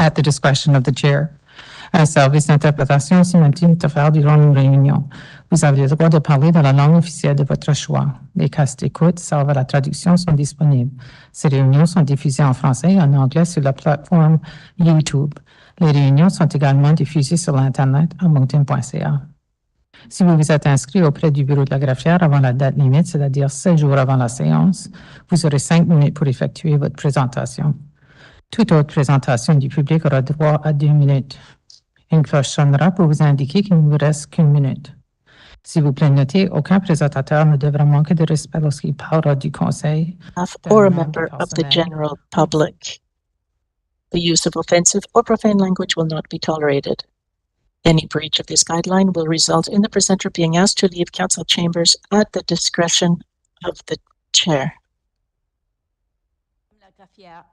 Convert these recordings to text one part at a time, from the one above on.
at the discretion of the chair. Un service d'interprétation simultanée est offert durant une réunion. Vous avez le droit de parler dans la langue officielle de votre choix. Les casques d'écoute servent à la traduction sont disponibles. Ces réunions sont diffusées en français et en anglais sur la plateforme YouTube. Les réunions sont également diffusées sur l'Internet à moncton.ca. Si vous vous êtes inscrit auprès du bureau de la greffière avant la date limite, c'est-à-dire 7 jours avant la séance, vous aurez 5 minutes pour effectuer votre présentation. Toute autre présentation du public aura droit à 2 minutes. Une cloche sonnera pour vous indiquer qu'il ne vous reste qu'une minute. S'il vous plaît, notez, aucun présentateur ne devra manquer de respect lorsqu'il parlera du conseil or a member of the general public. The use of offensive or profane language will not be tolerated. Any breach of this guideline will result in the presenter being asked to leave council chambers at the discretion of the chair.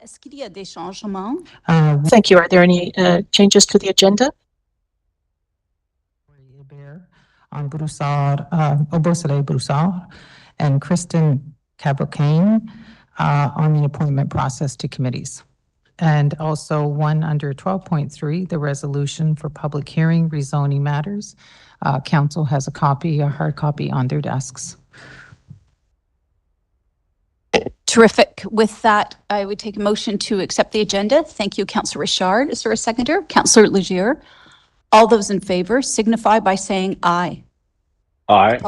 Est-ce qu'il y a des changements? Thank you. Are there any changes to the agenda? On Broussard, Beausoleil Broussard, and Kristen Cabocane on the appointment process to committees. And also one under 12.3, the resolution for public hearing rezoning matters. Council has a copy, a hard copy on their desks. Terrific. With that, I would take a motion to accept the agenda. Thank you, Councillor Richard. Is there a seconder? Councillor Legier. All those in favor signify by saying aye. Aye.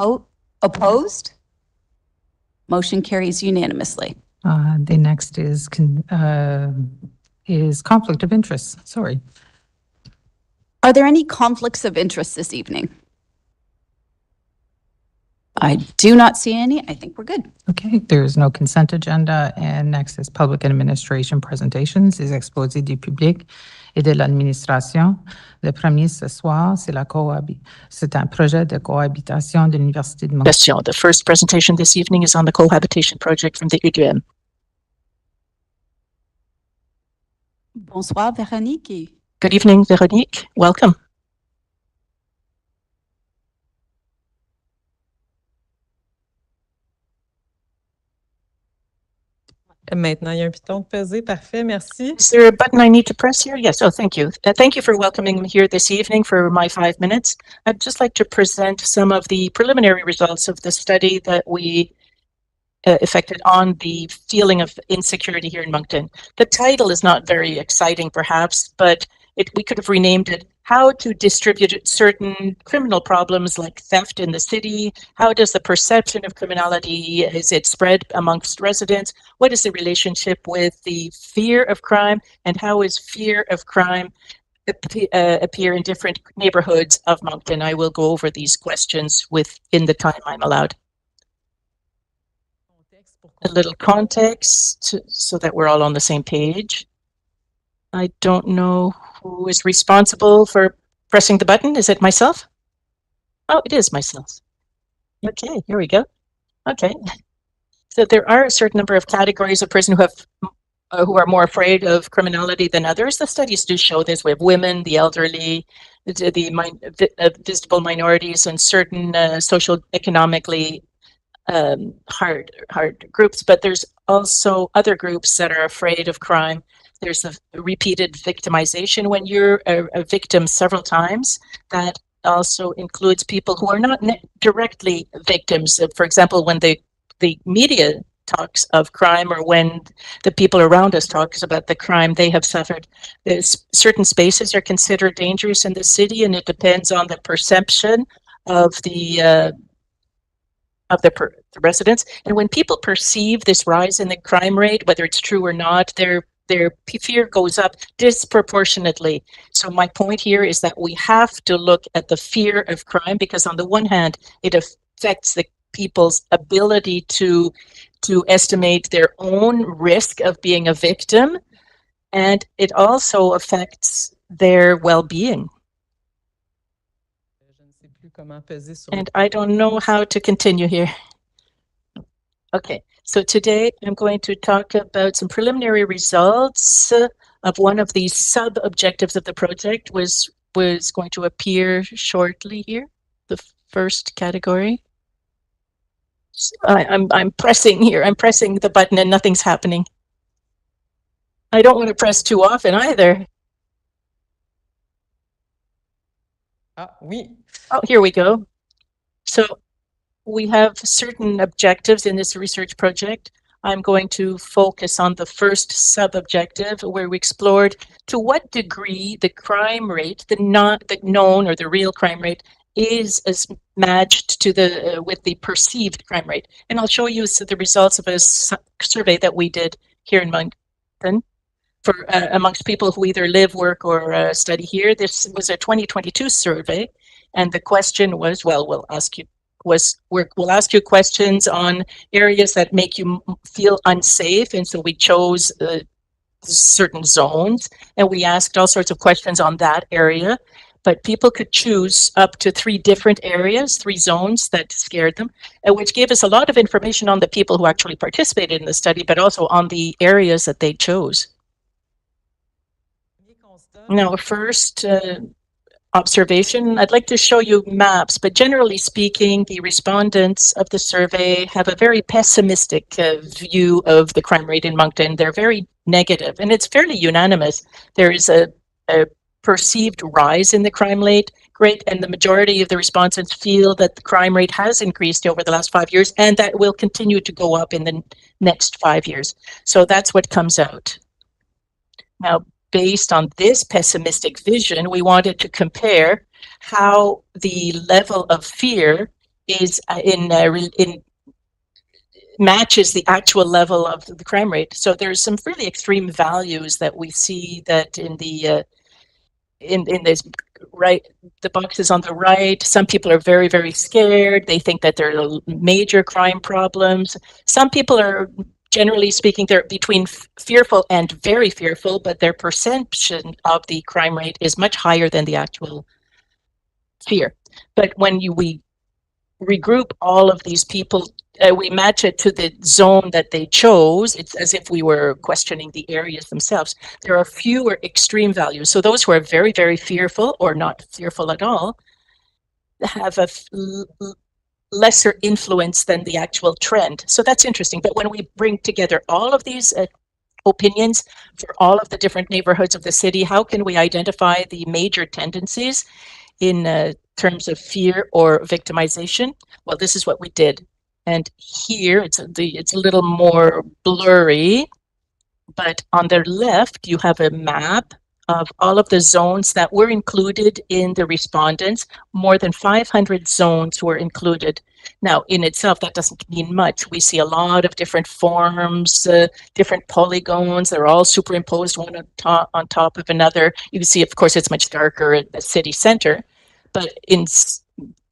Opposed? Motion carries unanimously. The next is conflict of interest. Sorry. Are there any conflicts of interest this evening? I do not see any. I think we're good. Okay, there is no consent agenda. And next is public administration presentations, les exposés du public et de l'administration. Le premier ce soir, c'est un projet de cohabitation de l'Université de Montréal. Question. The first presentation this evening is on the cohabitation project from the UQM. Bonsoir, Véronique. Good evening, Véronique. Welcome. Maintenant, il y a un piton de peser. Parfait, merci. Is there a button I need to press here? Yes. Oh, thank you. Thank you for welcoming me here this evening for my 5 minutes. I'd just like to present some of the preliminary results of the study that we effected on the feeling of insecurity here in Moncton. The title is not very exciting, perhaps, but we could have renamed it How to Distribute Certain Criminal Problems like Theft in the City. How does the perception of criminality, is it spread amongst residents? What is the relationship with the fear of crime? And how is fear of crime appear in different neighborhoods of Moncton? I will go over these questions within the time I'm allowed. A little context so that we're all on the same page. I don't know who is responsible for pressing the button. Is it myself? Oh, it is myself. Okay, here we go. Okay. So there are a certain number of categories of person who are more afraid of criminality than others. The studies do show this. We have women, the elderly, the visible minorities, and certain social economically hard groups. But there's also other groups that are afraid of crime. There's a repeated victimization when you're a victim several times. That also includes people who are not directly victims. For example, when the media talks of crime, or when the people around us talks about the crime they have suffered, certain spaces are considered dangerous in the city, and it depends on the perception of the residents. And when people perceive this rise in the crime rate, whether it's true or not, their fear goes up disproportionately. So my point here is that we have to look at the fear of crime, because on the one hand, it affects the people's ability to estimate their own risk of being a victim, and it also affects their well-being. And I don't know how to continue here. Okay. So today I'm going to talk about some preliminary results of one of the sub-objectives of the project was going to appear shortly here, the first category. So I'm pressing here, I'm pressing the button and nothing's happening. I don't want to press too often either. Ah, oui. Oh, here we go. So we have certain objectives in this research project. I'm going to focus on the first sub-objective where we explored to what degree the crime rate, the known or the real crime rate, is as matched to the with the perceived crime rate. And I'll show you the results of a survey that we did here in Moncton for amongst people who either live, work, or study here. This was a 2022 survey, and the question was, well, we'll ask you questions on areas that make you feel unsafe, and so we chose certain zones, and we asked all sorts of questions on that area. But people could choose up to 3 different areas, 3 zones that scared them, which gave us a lot of information on the people who actually participated in the study, but also on the areas that they chose. Now, first observation, I'd like to show you maps, but generally speaking, the respondents of the survey have a very pessimistic view of the crime rate in Moncton. They're very negative, and it's fairly unanimous. There is a perceived rise in the crime rate, and the majority of the respondents feel that the crime rate has increased over the last 5 years, and that will continue to go up in the next 5 years. So that's what comes out. Now, based on this pessimistic vision, we wanted to compare how the level of fear is matches the actual level of the crime rate. So there's some really extreme values that we see that in the in this right, the boxes on the right. Some people are very, very scared. They think that there are major crime problems. Some people are, generally speaking, they're between fearful and very fearful, but their perception of the crime rate is much higher than the actual fear. But when we regroup all of these people, we match it to the zone that they chose. It's as if we were questioning the areas themselves. There are fewer extreme values. So those who are very, very fearful or not fearful at all have a lesser influence than the actual trend. So that's interesting. But when we bring together all of these opinions for all of the different neighborhoods of the city, how can we identify the major tendencies in terms of fear or victimization? Well, this is what we did. And here it's a little more blurry, but on the left you have a map of all of the zones that were included in the respondents. More than 500 zones were included. Now, in itself, that doesn't mean much. We see a lot of different forms, different polygons. They're all superimposed one on top of another. You can see, of course, it's much darker at the city center, but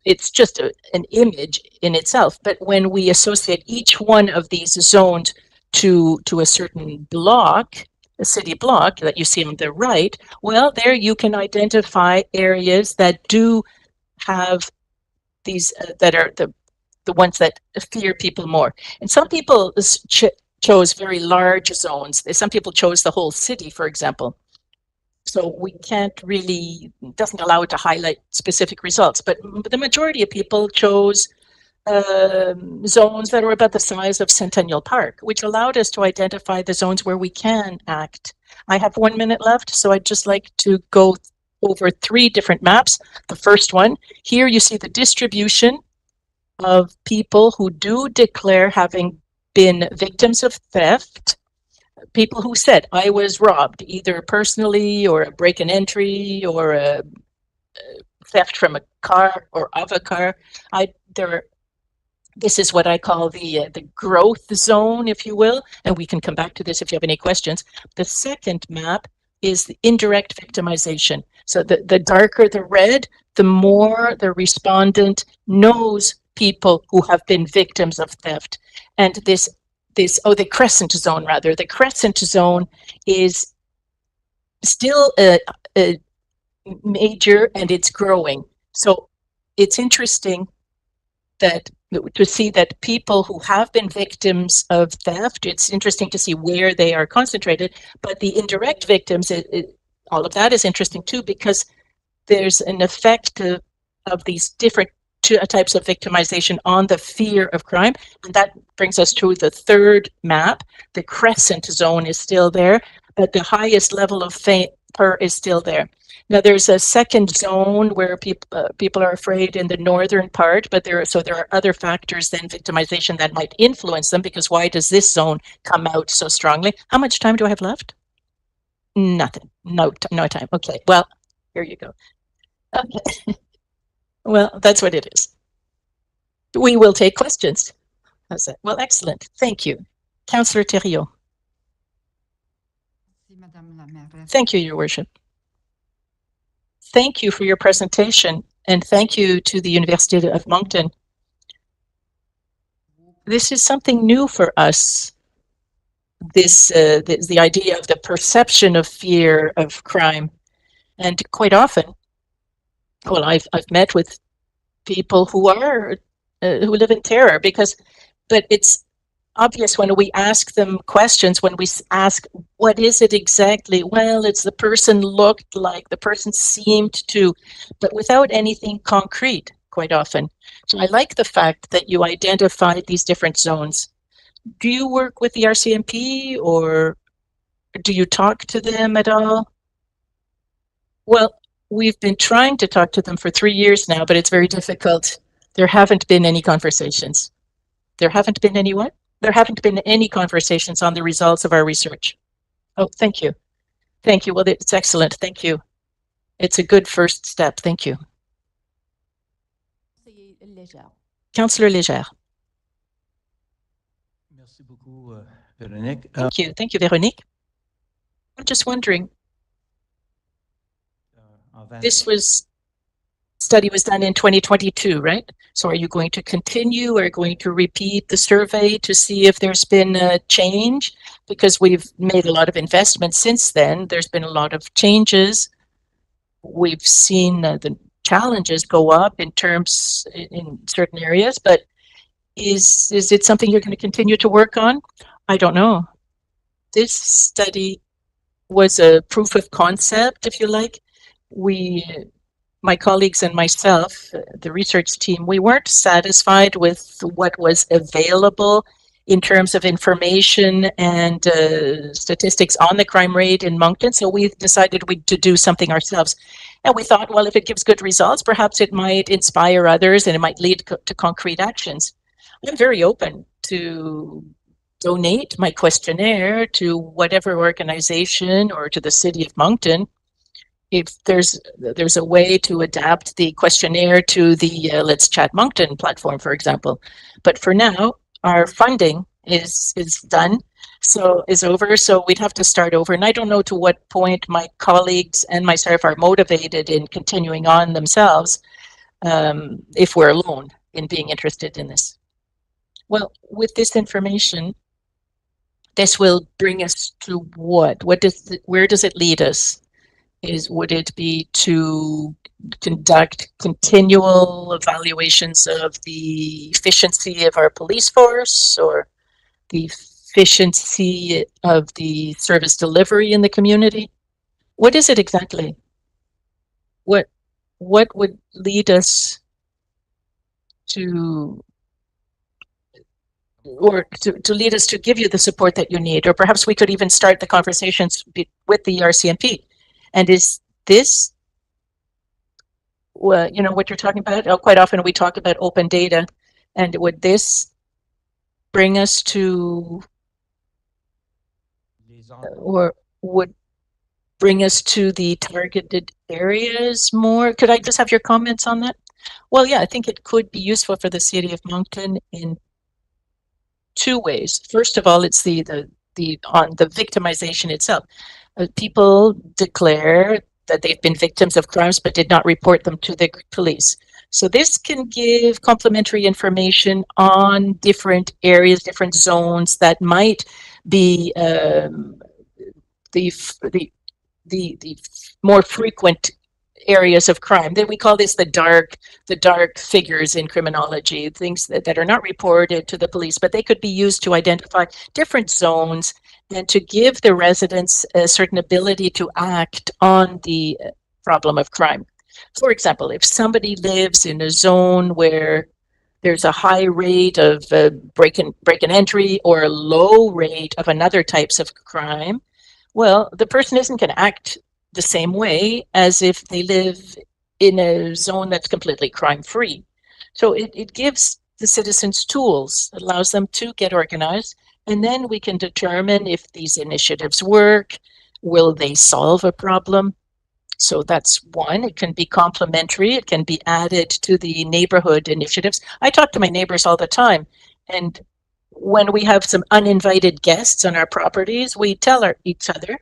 it's just an image in itself. But when we associate each one of these zones to a certain block, a city block that you see on the right, well, there you can identify areas that do have these, that are the ones that fear people more. And some people chose very large zones. Some people chose the whole city, for example. So we can't really, doesn't allow it to highlight specific results, but the majority of people chose zones that are about the size of Centennial Park, which allowed us to identify the zones where we can act. I have 1 minute left, so I'd just like to go over 3 different maps. The first one, here you see the distribution of people who do declare having been victims of theft. People who said, I was robbed, either personally or a break and entry or a theft from a car or of a car. This is what I call the growth zone, if you will, and we can come back to this if you have any questions. The second map is the indirect victimization. So the darker the red, the more the respondent knows people who have been victims of theft. And the crescent zone rather. The crescent zone is still a major, and it's growing. So it's interesting to see that people who have been victims of theft, it's interesting to see where they are concentrated, but the indirect victims, all of that is interesting too, because there's an effect of these different types of victimization on the fear of crime. And that brings us to the third map. The crescent zone is still there, but the highest level of PER is still there. Now there's a second zone where people are afraid in the northern part, but there are other factors than victimization that might influence them, because why does this zone come out so strongly? How much time do I have left? Nothing. No time. Okay. Well, here you go. Okay. Well, that's what it is. We will take questions. How's that? Well, excellent. Thank you. Councillor Thériault. Thank you, Your Worship. Thank you for your presentation, and thank you to the University of Moncton. This is something new for us. The idea of the perception of fear of crime, and quite often, well, I've met with people who are who live in terror but it's obvious when we ask them questions, when we ask, what is it exactly? Well, it's the person looked like, the person seemed to, but without anything concrete quite often. So I like the fact that you identified these different zones. Do you work with the RCMP, or do you talk to them at all? Well, we've been trying to talk to them for 3 years now, but it's very difficult. There haven't been any conversations. There haven't been any what? There haven't been any conversations on the results of our research. Oh, thank you. Thank you. Well, it's excellent. Thank you. It's a good first step. Thank you. Councillor Légère. Merci beaucoup, Véronique. Thank you. Thank you, Véronique. I'm just wondering, this study was done in 2022, right? So are you going to continue, or going to repeat the survey to see if there's been a change? Because we've made a lot of investments since then. There's been a lot of changes. We've seen the challenges go up in certain areas, but is it something you're going to continue to work on? I don't know. This study was a proof of concept, if you like. My colleagues and myself, the research team, we weren't satisfied with what was available in terms of information and statistics on the crime rate in Moncton. So we decided to do something ourselves. And we thought, well, if it gives good results, perhaps it might inspire others and it might lead to concrete actions. I'm very open to donate my questionnaire to whatever organization or to the City of Moncton. If there's a way to adapt the questionnaire to the Let's Chat Moncton platform, for example. But for now, our funding is done, so is over, so we'd have to start over. And I don't know to what point my colleagues and myself are motivated in continuing on themselves, if we're alone in being interested in this. Well, with this information, this will bring us to what? Where does it lead us? Would it be to conduct continual evaluations of the efficiency of our police force, or the efficiency of the service delivery in the community? What is it exactly? What would lead us to lead us to give you the support that you need? Or perhaps we could even start the conversations with the RCMP. And is this, well, you know what you're talking about? Quite often we talk about open data, and would this bring us to, or would bring us to the targeted areas more? Could I just have your comments on that? Well, yeah, I think it could be useful for the City of Moncton in 2 ways. First of all, it's on the victimization itself. People declare that they've been victims of crimes but did not report them to the police. So this can give complementary information on different areas, different zones that might be the more frequent areas of crime. Then we call this the dark figures in criminology, things that are not reported to the police, but they could be used to identify different zones and to give the residents a certain ability to act on the problem of crime. For example, if somebody lives in a zone where there's a high rate of break and entry, or a low rate of another types of crime, well, the person isn't going to act the same way as if they live in a zone that's completely crime-free. So it gives the citizens tools, it allows them to get organized, and then we can determine if these initiatives work, will they solve a problem? So that's one. It can be complementary. It can be added to the neighborhood initiatives. I talk to my neighbors all the time, and when we have some uninvited guests on our properties, we tell each other,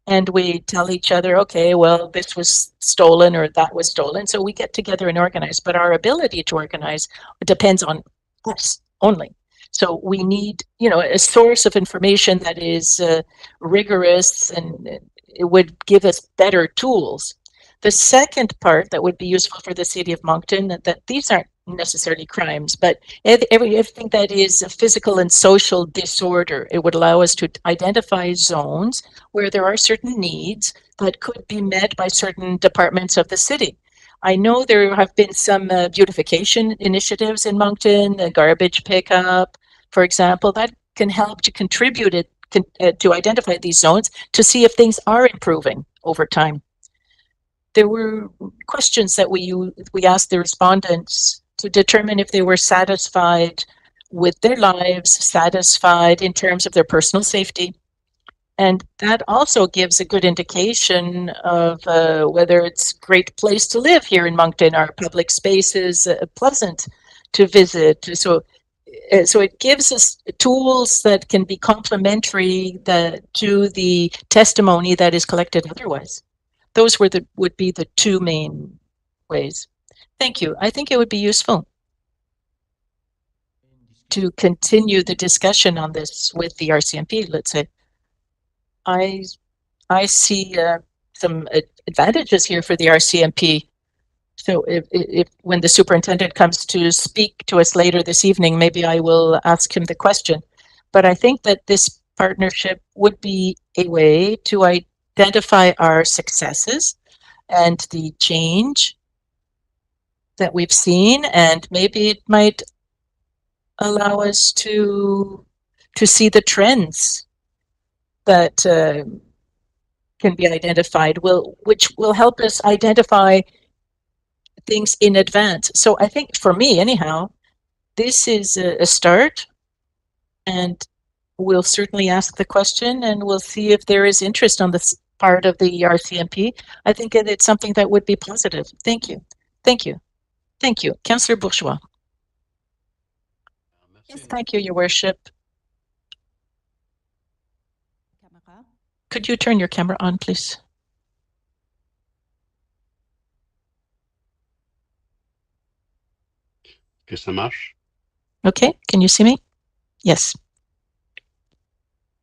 and we tell each other, okay, well, this was stolen or that was stolen. So we get together and organize, but our ability to organize depends on us only. So we need, a source of information that is rigorous, and it would give us better tools. The second part that would be useful for the city of Moncton, that these aren't necessarily crimes, but everything that is a physical and social disorder, it would allow us to identify zones where there are certain needs that could be met by certain departments of the city. I know there have been some beautification initiatives in Moncton, the garbage pickup, for example, that can help to contribute to identify these zones to see if things are improving over time. There were questions that we asked the respondents to determine if they were satisfied with their lives, satisfied in terms of their personal safety. And that also gives a good indication of whether it's a great place to live here in Moncton. Are public spaces pleasant to visit? So it gives us tools that can be complementary to the testimony that is collected otherwise. Those would be the two main ways. Thank you. I think it would be useful to continue the discussion on this with the RCMP, let's say. I see some advantages here for the RCMP. So if when the superintendent comes to speak to us later this evening, maybe I will ask him the question. But I think that this partnership would be a way to identify our successes and the change that we've seen, and maybe it might allow us to see the trends that can be identified, which will help us identify things in advance. So I think for me, anyhow, this is a start, and we'll certainly ask the question, and we'll see if there is interest on this part of the RCMP. I think it's something that would be positive. Thank you. Thank you. Thank you. Councillor Bourgeois. Yes, thank you, Your Worship. Could you turn your camera on, please? Que ça marche? Okay, can you see me? Yes.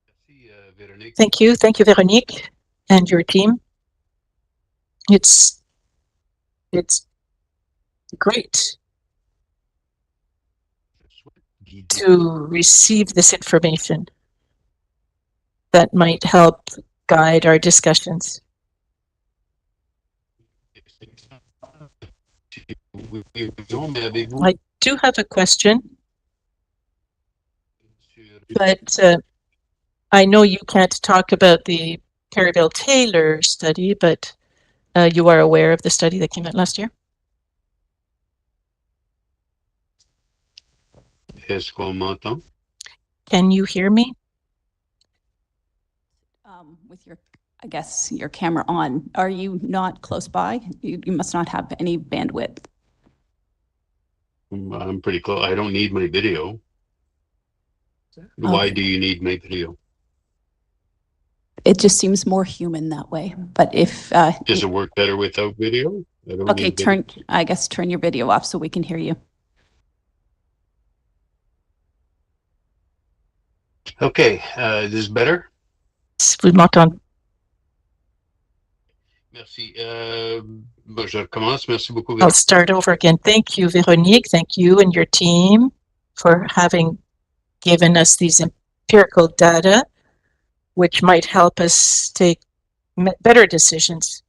Merci, Véronique. Thank you, Véronique, and your team. It's great to receive this information that might help guide our discussions. I do have a question, but I know you can't talk about the Perryville-Taylor study, but you are aware of the study that came out last year? Est-ce qu'on m'entend? Can you hear me? With your camera on, are you not close by? You must not have any bandwidth. I'm pretty close. I don't need my video. Why do you need my video? It just seems more human that way. But if Does it work better without video? I don't okay, need video. turn your video off so we can hear you. Okay, this is better? Vous m'entendez? Merci. Je recommence. Merci beaucoup. I'll start over again. Thank you, Véronique. Thank you and your team for having given us these empirical data, which might help us take better decisions.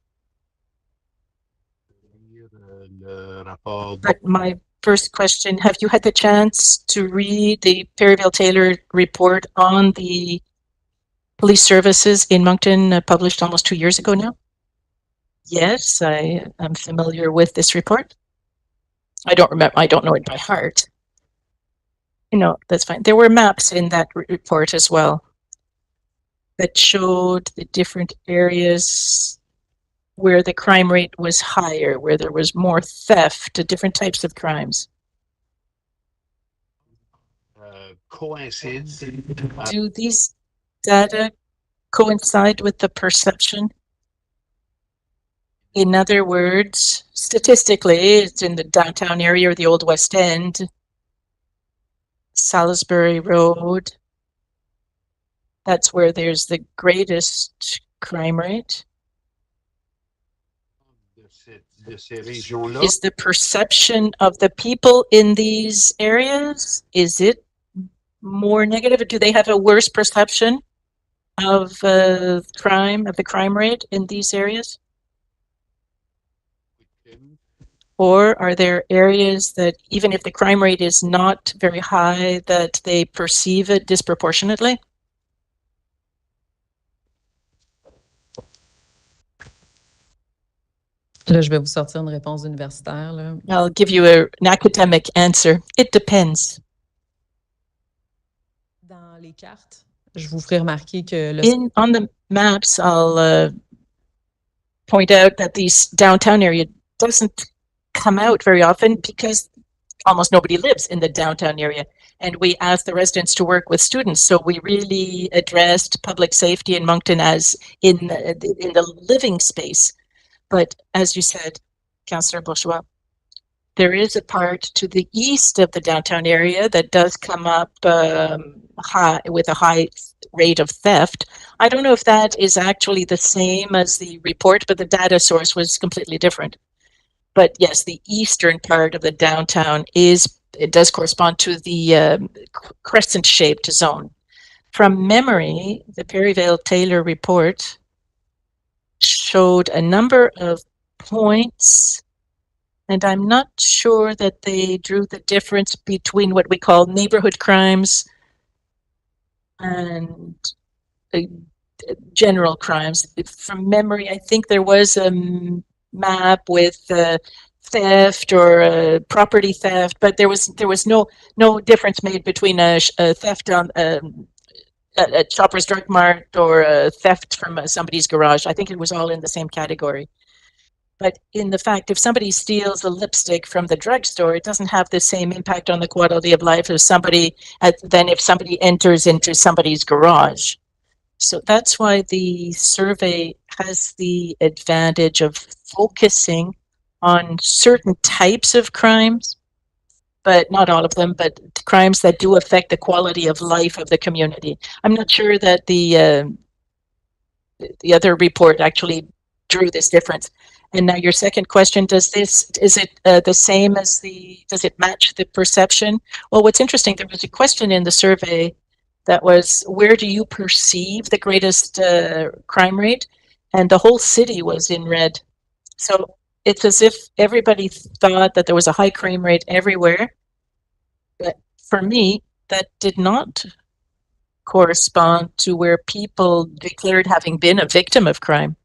But my first question, have you had the chance to read the Perryville-Taylor report on the police services in Moncton, published almost 2 years ago now? Yes, I am familiar with this report. I don't know it by heart. No, that's fine. There were maps in that report as well that showed the different areas where the crime rate was higher, where there was more theft, different types of crimes. Coincides. Do these data coincide with the perception? In other words, statistically, it's in the downtown area or the Old West End, Salisbury Road. That's where there's the greatest crime rate. De ces régions-là. Is the perception of the people in these areas, is it more negative? Do they have a worse perception of crime, of the crime rate in these areas? Or are there areas that, even if the crime rate is not very high, that they perceive it disproportionately? Là, je vais vous sortir une réponse universitaire. Là. I'll give you an academic answer. It depends. Dans les cartes, je vous ferai remarquer que On the maps, I'll point out that this downtown area doesn't come out very often because almost nobody lives in the downtown area. And we asked the residents to work with students. So we really addressed public safety in Moncton as in the living space. But as you said, Councillor Bourgeois, there is a part to the east of the downtown area that does come up high, with a high rate of theft. I don't know if that is actually the same as the report, but the data source was completely different. But yes, the eastern part of the downtown it does correspond to the crescent-shaped zone. From memory, the Perryvale-Taylor report showed a number of points, and I'm not sure that they drew the difference between what we call neighborhood crimes and general crimes. From memory, I think there was a map with theft or property theft, but there was no difference made between a theft on a Shoppers Drug Mart or a theft from somebody's garage. I think it was all in the same category. But in the fact, if somebody steals a lipstick from the drugstore, it doesn't have the same impact on the quality of life of somebody than if somebody enters into somebody's garage. So that's why the survey has the advantage of focusing on certain types of crimes, but not all of them, but crimes that do affect the quality of life of the community. I'm not sure that the other report actually drew this difference. And now your second question, is it the same as does it match the perception? Well, what's interesting, there was a question in the survey that was, where do you perceive the greatest crime rate? And the whole city was in red. So it's as if everybody thought that there was a high crime rate everywhere. But for me, that did not correspond to where people declared having been a victim of crime,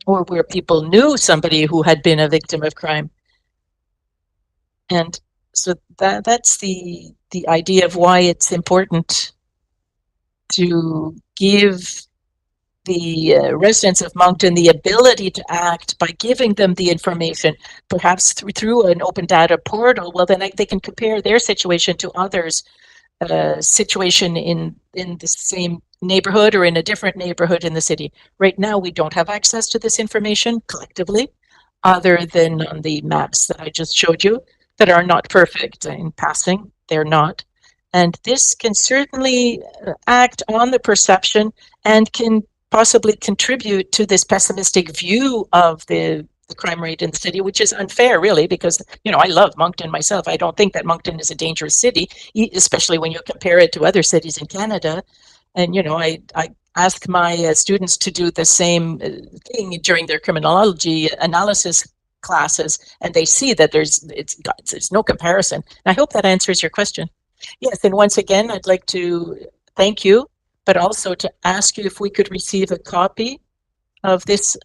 or where people knew somebody who had been a victim of crime. And so that's the idea of why it's important to give the residents of Moncton the ability to act by giving them the information, perhaps through an open data portal. Well, then they can compare their situation to others' situation in the same neighborhood or in a different neighborhood in the city. Right now, we don't have access to this information collectively, other than on the maps that I just showed you that are not perfect in passing. They're not. And this can certainly act on the perception and can possibly contribute to this pessimistic view of the crime rate in the city, which is unfair, really, because, I love Moncton myself. I don't think that Moncton is a dangerous city, especially when you compare it to other cities in Canada. And, I ask my students to do the same thing during their criminology analysis classes, and they see that there's no comparison. And I hope that answers your question. Yes, and once again, I'd like to thank you, but also to ask you if we could receive a copy of this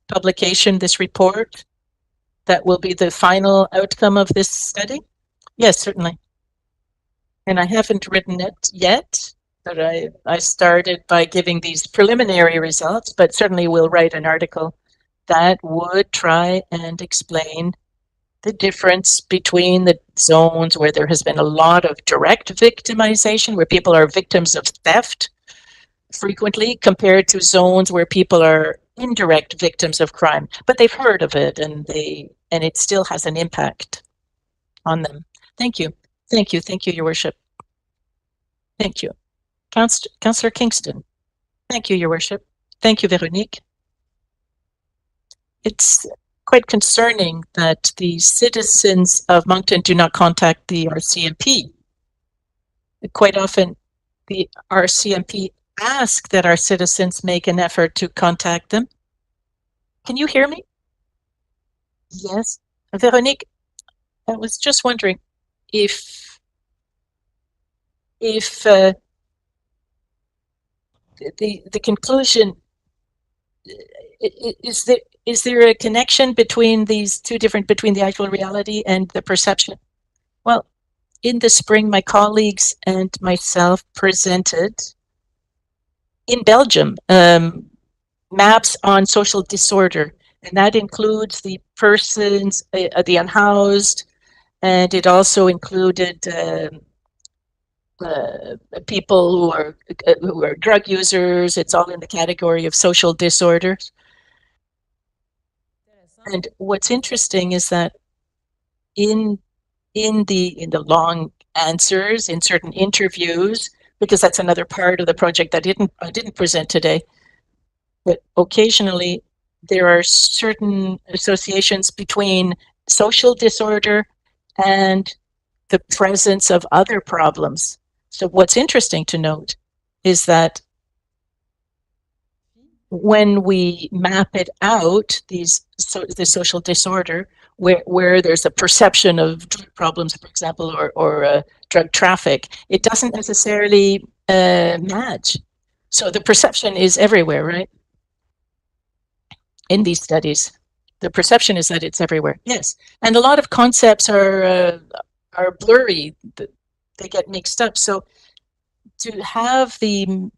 publication, this report, that will be the final outcome of this study? Yes, certainly. And I haven't written it yet, but I started by giving these preliminary results, but certainly will write an article that would try and explain the difference between the zones where there has been a lot of direct victimization, where people are victims of theft frequently, compared to zones where people are indirect victims of crime, but they've heard of it and it still has an impact on them. Thank you. Thank you. Thank you, Your Worship. Thank you. Councillor Kingston. Thank you, Your Worship. Thank you, Veronique. It's quite concerning that the citizens of Moncton do not contact the RCMP. Quite often, the RCMP ask that our citizens make an effort to contact them. Can you hear me? Yes. Veronique, I was just wondering if the conclusion, is there a connection between these two different, between the actual reality and the perception? Well, in the spring, my colleagues and myself presented in Belgium maps on social disorder, and that includes the persons, the unhoused, and it also included people who are drug users. It's all in the category of social disorders. And what's interesting is that in the long answers, in certain interviews, because that's another part of the project that I didn't present today, but occasionally there are certain associations between social disorder and the presence of other problems. So what's interesting to note is that when we map it out, the social disorder, where there's a perception of drug problems, for example, or drug traffic, it doesn't necessarily match. So the perception is everywhere, right? In these studies, the perception is that it's everywhere. Yes, and a lot of concepts are blurry. They get mixed up. So to have the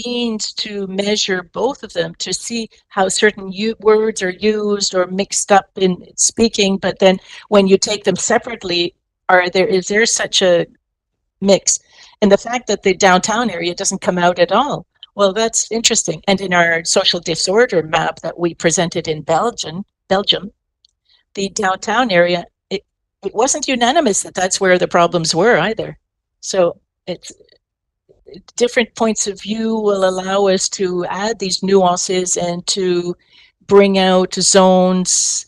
means to measure both of them, to see how certain words are used or mixed up in speaking, but then when you take them separately, is there such a mix? And the fact that the downtown area doesn't come out at all, well, that's interesting. And in our social disorder map that we presented in Belgium, the downtown area, it wasn't unanimous that that's where the problems were either. So it's different points of view will allow us to add these nuances and to bring out zones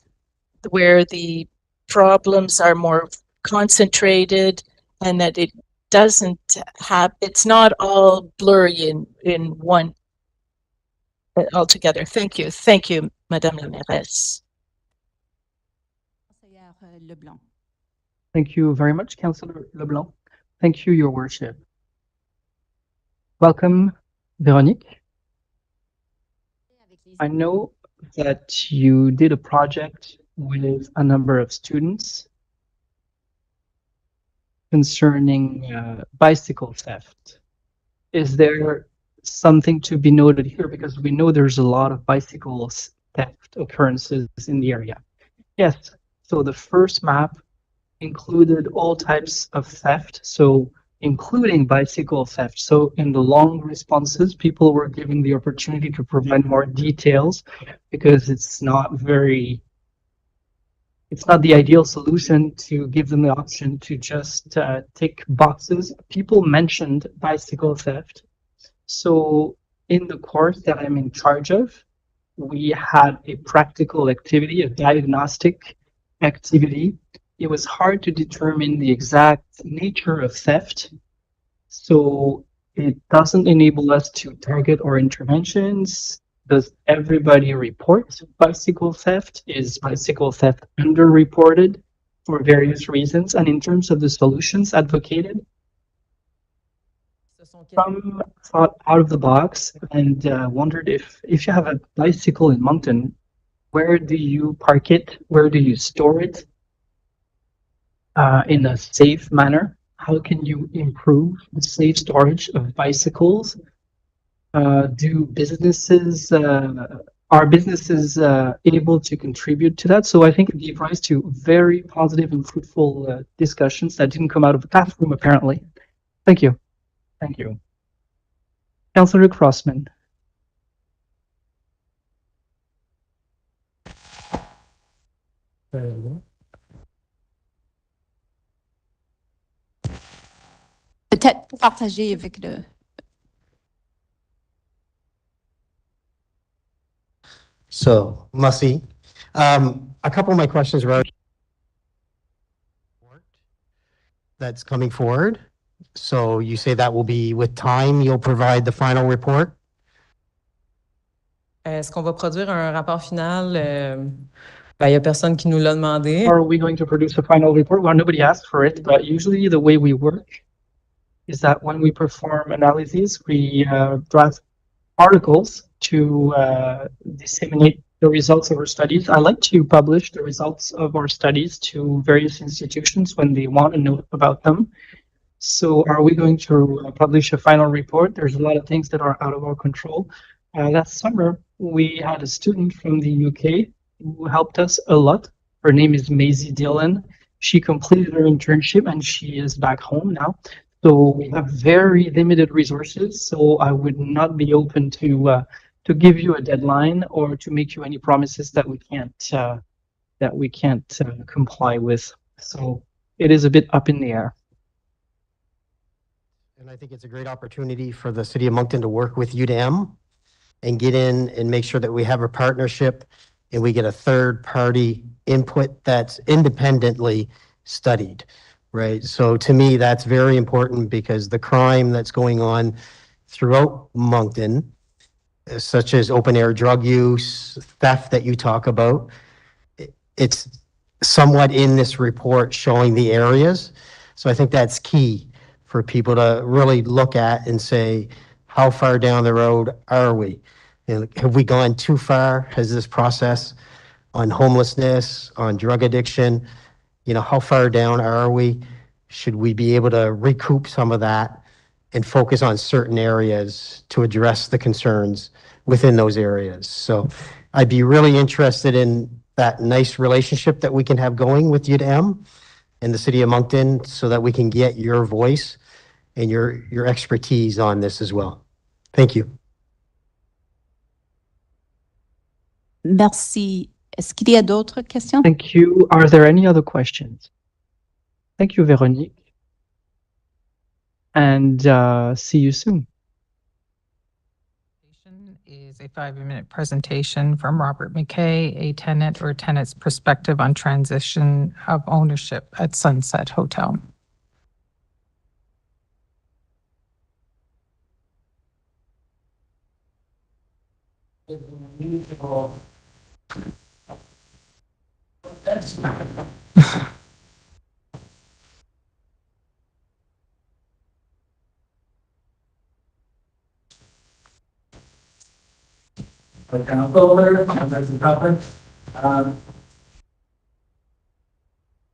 where the problems are more concentrated, and that it doesn't have, it's not all blurry in one altogether. Thank you. Thank you, Madame la Mairesse. Leblanc. Thank you very much, Councillor Leblanc. Thank you, Your Worship. Welcome, Veronique. I know that you did a project with a number of students concerning bicycle theft. Is there something to be noted here? Because we know there's a lot of bicycle theft occurrences in the area. Yes, so the first map included all types of theft, so including bicycle theft. So in the long responses, people were given the opportunity to provide more details, because it's not the ideal solution to give them the option to just tick boxes. People mentioned bicycle theft. So in the course that I'm in charge of, we had a practical activity, a diagnostic activity. It was hard to determine the exact nature of theft, so it doesn't enable us to target our interventions. Does everybody report bicycle theft? Is bicycle theft underreported for various reasons? And in terms of the solutions advocated, some thought out of the box and wondered if you have a bicycle in Moncton, where do you park it? Where do you store it in a safe manner? How can you improve the safe storage of bicycles? Do businesses are businesses able to contribute to that? So I think it gave rise to very positive and fruitful discussions that didn't come out of the classroom apparently. Thank you. Thank you. Councillor Crossman. Peut-être partager avec le... So, Mussy, a couple of my questions were that's coming forward. So you say that will be with time, you'll provide the final report? Est-ce qu'on va produire un rapport final? Il y a personne qui nous l'a demandé. Are we going to produce a final report? Well, nobody asked for it, but usually the way we work is that when we perform analyses, we draft articles to disseminate the results of our studies. I like to publish the results of our studies to various institutions when they want to know about them. So are we going to publish a final report? There's a lot of things that are out of our control. Last summer, we had a student from the UK who helped us a lot. Her name is Maisie Dillon. She completed her internship and she is back home now. So we have very limited resources. So I would not be open to give you a deadline or to make you any promises that we can't comply with. So it is a bit up in the air. And I think it's a great opportunity for the city of Moncton to work with UDM and get in and make sure that we have a partnership and we get a third party input that's independently studied, right? So to me, that's very important because the crime that's going on throughout Moncton, such as open air drug use, theft that you talk about, it's somewhat in this report showing the areas. So I think that's key for people to really look at and say, how far down the road are we? And have we gone too far? Has this process on homelessness, on drug addiction, how far down are we? Should we be able to recoup some of that and focus on certain areas to address the concerns within those areas? So I'd be really interested in that nice relationship that we can have going with UDM and the city of Moncton so that we can get your voice and your expertise on this as well. Thank you. Merci. Est-ce qu'il y a d'autres questions? Thank you. Are there any other questions? Thank you, Véronique. And see you soon. Is a 5-minute presentation from Robert McKay, a tenant or tenant's perspective on transition of ownership at Sunset Hotel.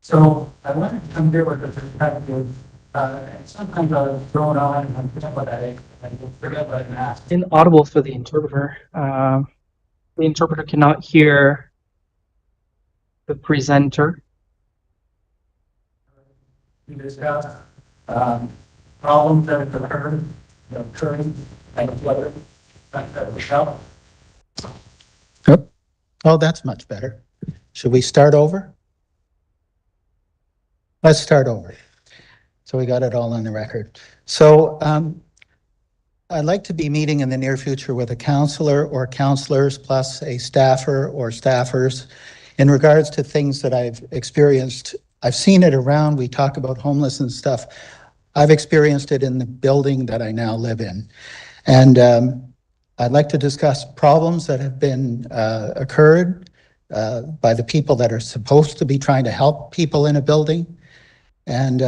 So I wanted to come here with a perspective, and sometimes I was thrown on and forget what I forget what I asked. Inaudible for the interpreter. The interpreter cannot hear the presenter. We discussed problems that have occurred, occurring, and whether Michelle. Oh, that's much better. Should we start over? Let's start over. So we got it all on the record. So I'd like to be meeting in the near future with a counselor or counselors plus a staffer or staffers in regards to things that I've experienced. I've seen it around. We talk about homeless and stuff. I've experienced it in the building that I now live in. And I'd like to discuss problems that have been occurred by the people that are supposed to be trying to help people in a building. And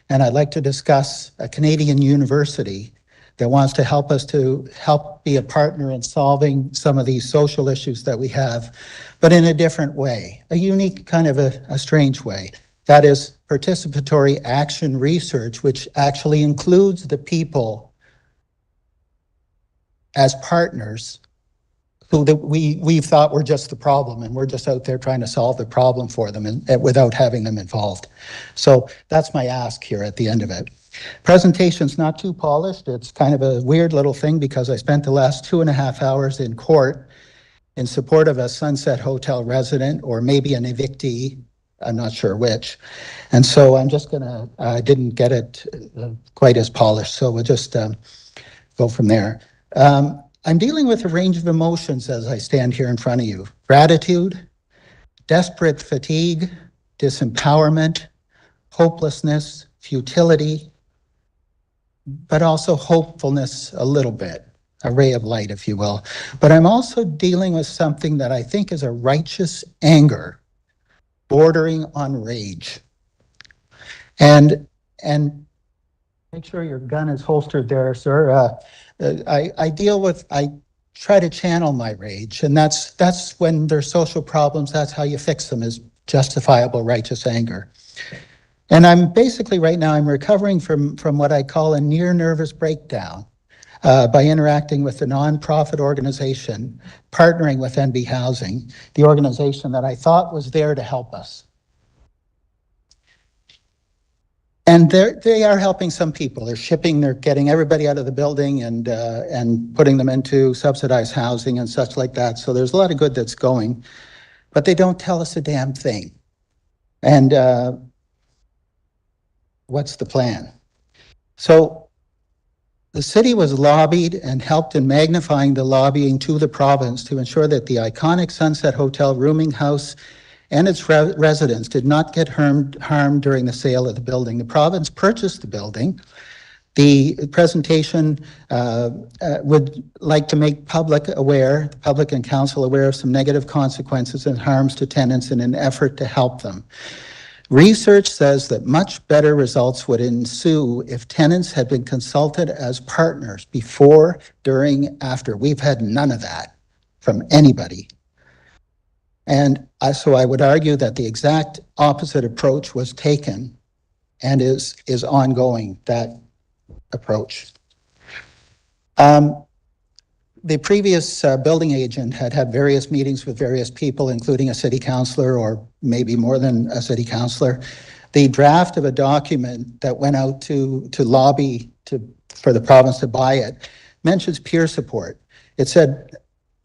I'd like to discuss a Canadian university that wants to help be a partner in solving some of these social issues that we have, but in a different way, a unique kind of a strange way. That is participatory action research, which actually includes the people as partners who we thought were just the problem, and we're just out there trying to solve the problem for them and without having them involved. So that's my ask here at the end of it. Presentation's not too polished. It's kind of a weird little thing because I spent the last 2.5 hours in court in support of a Sunset Hotel resident, or maybe an evictee, I'm not sure which. And so I'm just gonna, I didn't get it quite as polished, so we'll just go from there. I'm dealing with a range of emotions as I stand here in front of you. Gratitude, desperate fatigue, disempowerment, hopelessness, futility, but also hopefulness a little bit, a ray of light, if you will. But I'm also dealing with something that I think is a righteous anger, bordering on rage. And make sure your gun is holstered there, sir. I try to channel my rage, and that's when there's social problems, that's how you fix them, is justifiable righteous anger. And I'm basically right now, I'm recovering from what I call a near nervous breakdown by interacting with the nonprofit organization, partnering with NB Housing, the organization that I thought was there to help us. And they are helping some people. They're getting everybody out of the building and putting them into subsidized housing and such like that. So there's a lot of good that's going, but they don't tell us a damn thing. And what's the plan? So the city was lobbied and helped in magnifying the lobbying to the province to ensure that the iconic Sunset Hotel rooming house and its residents did not get harmed during the sale of the building. The province purchased the building. The presentation would like to make the public and council aware of some negative consequences and harms to tenants in an effort to help them. Research says that much better results would ensue if tenants had been consulted as partners before, during, after. We've had none of that from anybody. And so I would argue that the exact opposite approach was taken and is ongoing, that approach. The previous building agent had various meetings with various people, including a city councillor or maybe more than a city councillor. The draft of a document that went out to lobby for the province to buy it mentions peer support. It said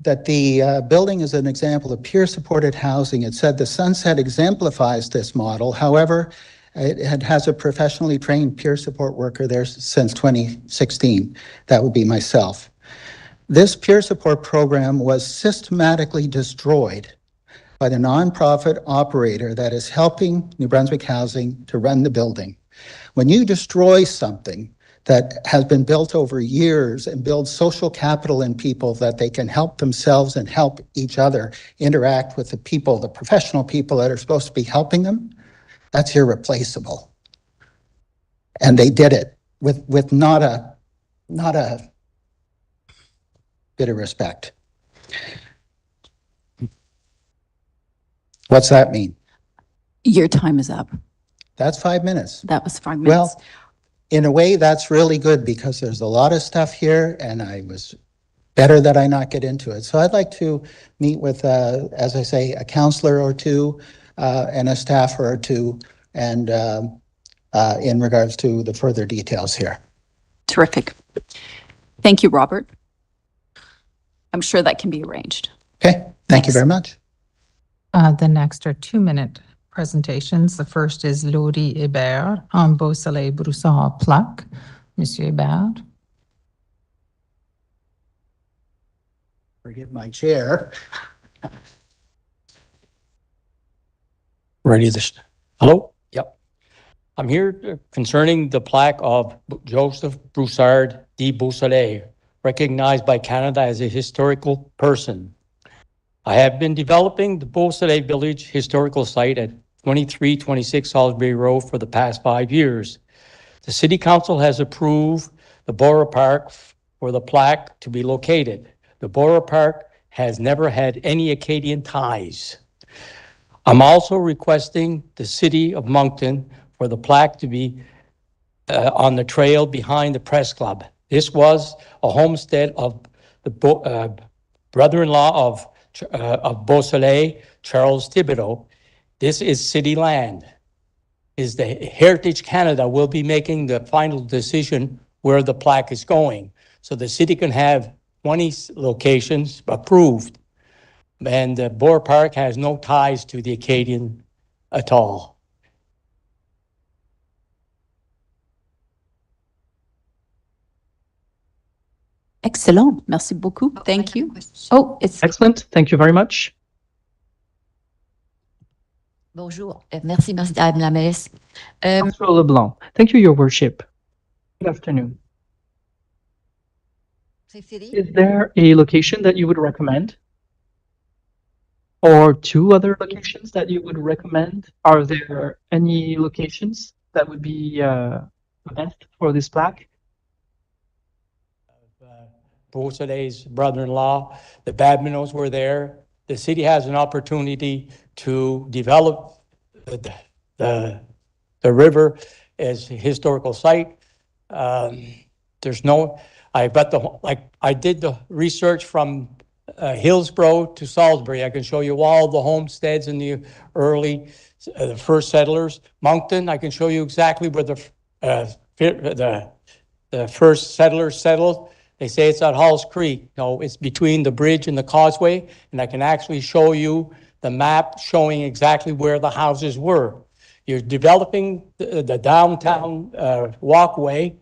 that the building is an example of peer-supported housing. It said the Sunset exemplifies this model. However, it has a professionally trained peer support worker there since 2016. That would be myself. This peer support program was systematically destroyed by the nonprofit operator that is helping New Brunswick Housing to run the building. When you destroy something that has been built over years and builds social capital in people that they can help themselves and help each other interact with the people, the professional people that are supposed to be helping them, that's irreplaceable. And they did it with not a bit of respect. What's that mean? Your time is up. That's 5 minutes. That was 5 minutes. Well, in a way, that's really good because there's a lot of stuff here and I was better that I not get into it. So I'd like to meet with, as I say, a counselor or two and a staffer or two, and in regards to the further details here. Terrific. Thank you, Robert. I'm sure that can be arranged. Okay, thank you very much. The next are 2-minute presentations. The first is Laurie Hébert on Beausoleil Broussard Plaque. Monsieur Hébert. Forget my chair. Ready this. Hello? Yep. I'm here concerning the plaque of Joseph Broussard de Beausoleil, recognized by Canada as a historical person. I have been developing the Beausoleil Village historical site at 2326 Salisbury Road for the past 5 years. The City Council has approved the Borough Park for the plaque to be located. The Borough Park has never had any Acadian ties. I'm also requesting the City of Moncton for the plaque to be on the trail behind the Press Club. This was a homestead of the brother-in-law of Beausoleil, Charles Thibodeau. This is city land. Is the Heritage Canada will be making the final decision where the plaque is going. So the city can have 20 locations approved. And Borough Park has no ties to the Acadian at all. Excellent. Merci beaucoup. Thank you. Oh, it's Excellent. Thank you very much. Bonjour. Merci, Madame la Mairesse. Councillor LeBlanc. Thank you, Your Worship. Good afternoon. Is there a location that you would recommend? Or two other locations that you would recommend? Are there any locations that would be best for this plaque? Beausoleil's brother-in-law, the Badminos were there. The city has an opportunity to develop the river as a historical site. There's no, I did the research from Hillsborough to Salisbury. I can show you all the homesteads in the early, the first settlers. Moncton, I can show you exactly where the first settlers settled. They say it's at Halls Creek. No, it's between the bridge and the causeway, and I can actually show you the map showing exactly where the houses were. You're developing the downtown walkway,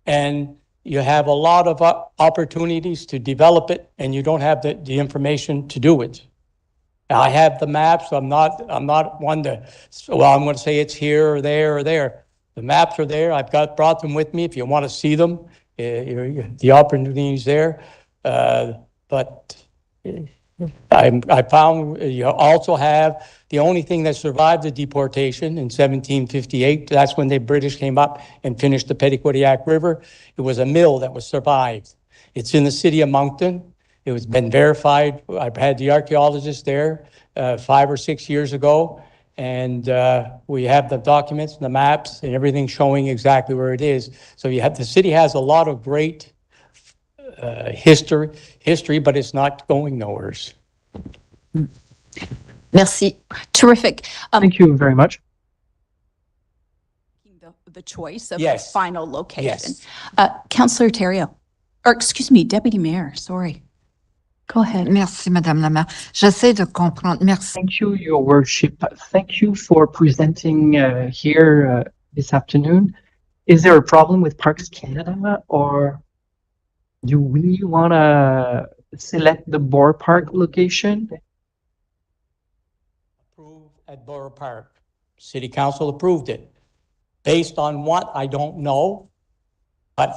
and you have a lot of opportunities to develop it, and you don't have the information to do it. I have the maps. I'm not one to, well, I'm going to say it's here or there or there. The maps are there. I've brought them with me if you want to see them. The opportunity is there, but I found you also have the only thing that survived the deportation in 1758. That's when the British came up and finished the Petitquodiac River. It was a mill that was survived. It's in the city of Moncton. It was been verified. I've had the archaeologist there 5 or 6 years ago, and we have the documents and the maps and everything showing exactly where it is. So you have, the city has a lot of great history, but it's not going nowhere. Merci. terrific. Thank you very much. The choice of Yes. the final location. Yes. Councillor Theriault, or excuse me, Deputy Mayor, sorry. Go ahead. Merci, Madame la Maire. J'essaie de comprendre. Merci. Thank you, Your Worship. Thank you for presenting here this afternoon. Is there a problem with Parks Canada, or do we want to select the Borough Park location? Approved at Borough Park. City Council approved it. Based on what, I don't know, but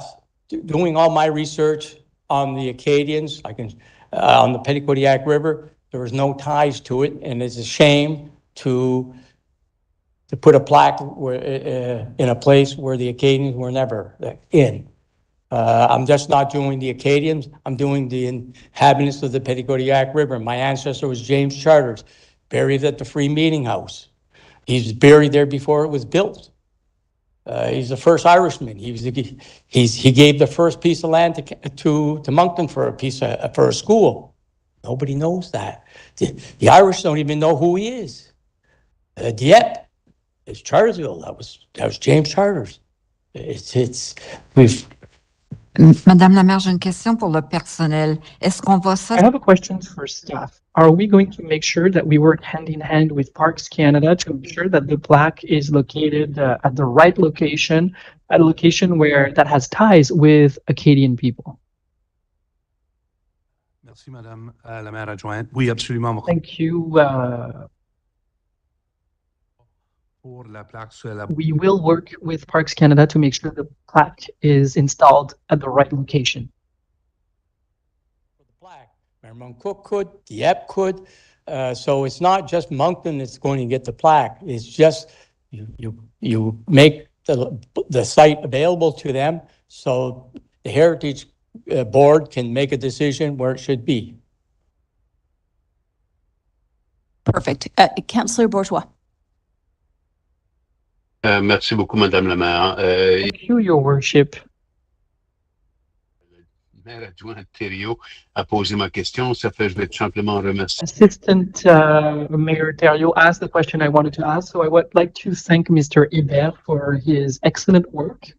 doing all my research on the Acadians, I can, on the Petitquodiac River, there was no ties to it, and it's a shame to put a plaque where, in a place where the Acadians were never in. I'm just not doing the Acadians, I'm doing the inhabitants of the Petitquodiac River. My ancestor was James Charters, buried at the Free Meeting House. He's buried there before it was built. He's the first Irishman. He gave the first piece of land to Moncton for a school. Nobody knows that. The Irish don't even know who he is. Dieppe is Chartersville. That was James Charters. Madame la Maire, j'ai une question pour le personnel. Est-ce qu'on va I have a question for staff. Are we going to make sure that we work hand in hand with Parks Canada to ensure that the plaque is located at the right location, at a location where that has ties with Acadian people? Merci, Madame la Maire adjointe. Oui, absolument. Thank you. Pour la plaque sur la... We will work with Parks Canada to make sure the plaque is installed at the right location. For the plaque, Mayor Cook could, Dieppe could. So it's not just Moncton that's going to get the plaque. It's just you make the site available to them. So the Heritage Board can make a decision where it should be. Perfect. Councillor Bourgeois. Merci beaucoup, Madame la maire. Thank you, Your Worship. Le maire adjoint Thériault a posé ma question. Ça fait, je vais tout simplement remercier. Assistant Mayor Thériault asked the question I wanted to ask, so I would like to thank Mr. Hébert for his excellent work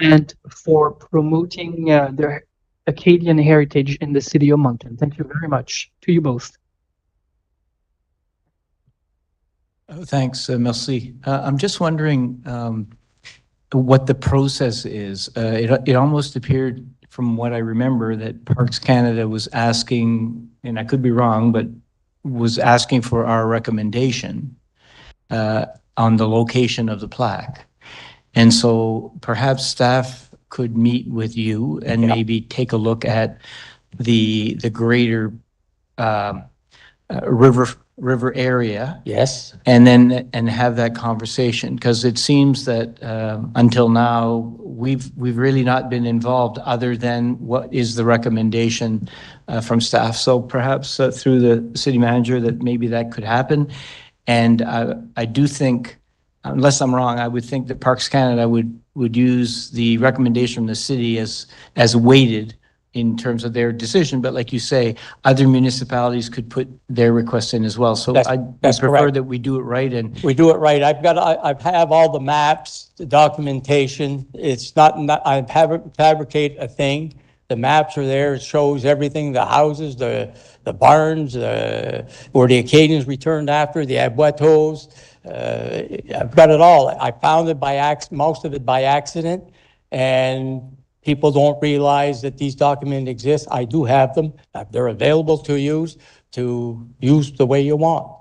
and for promoting the Acadian heritage in the city of Moncton. Thank you very much to you both. Thanks, merci. I'm just wondering what the process is. It almost appeared, from what I remember, that Parks Canada was asking, and I could be wrong, but was asking for our recommendation on the location of the plaque. And so perhaps staff could meet with you and maybe take a look at the greater river area. Yes. And then have that conversation, because it seems that until now we've really not been involved other than what is the recommendation from staff. So perhaps through the city manager that maybe that could happen. And I do think, unless I'm wrong, I would think that Parks Canada would use the recommendation from the city as weighted in terms of their decision. But like you say, other municipalities could put their requests in as well. So I prefer correct. that we do it right. And We do it right. I have all the maps, the documentation. It's not I haven't fabricate a thing. The maps are there. It shows everything, the houses, the barns, where the Acadians returned after, the Abuetos. I've got it all. I found it most of it by accident, and people don't realize that these documents exist. I do have them. They're available to use the way you want.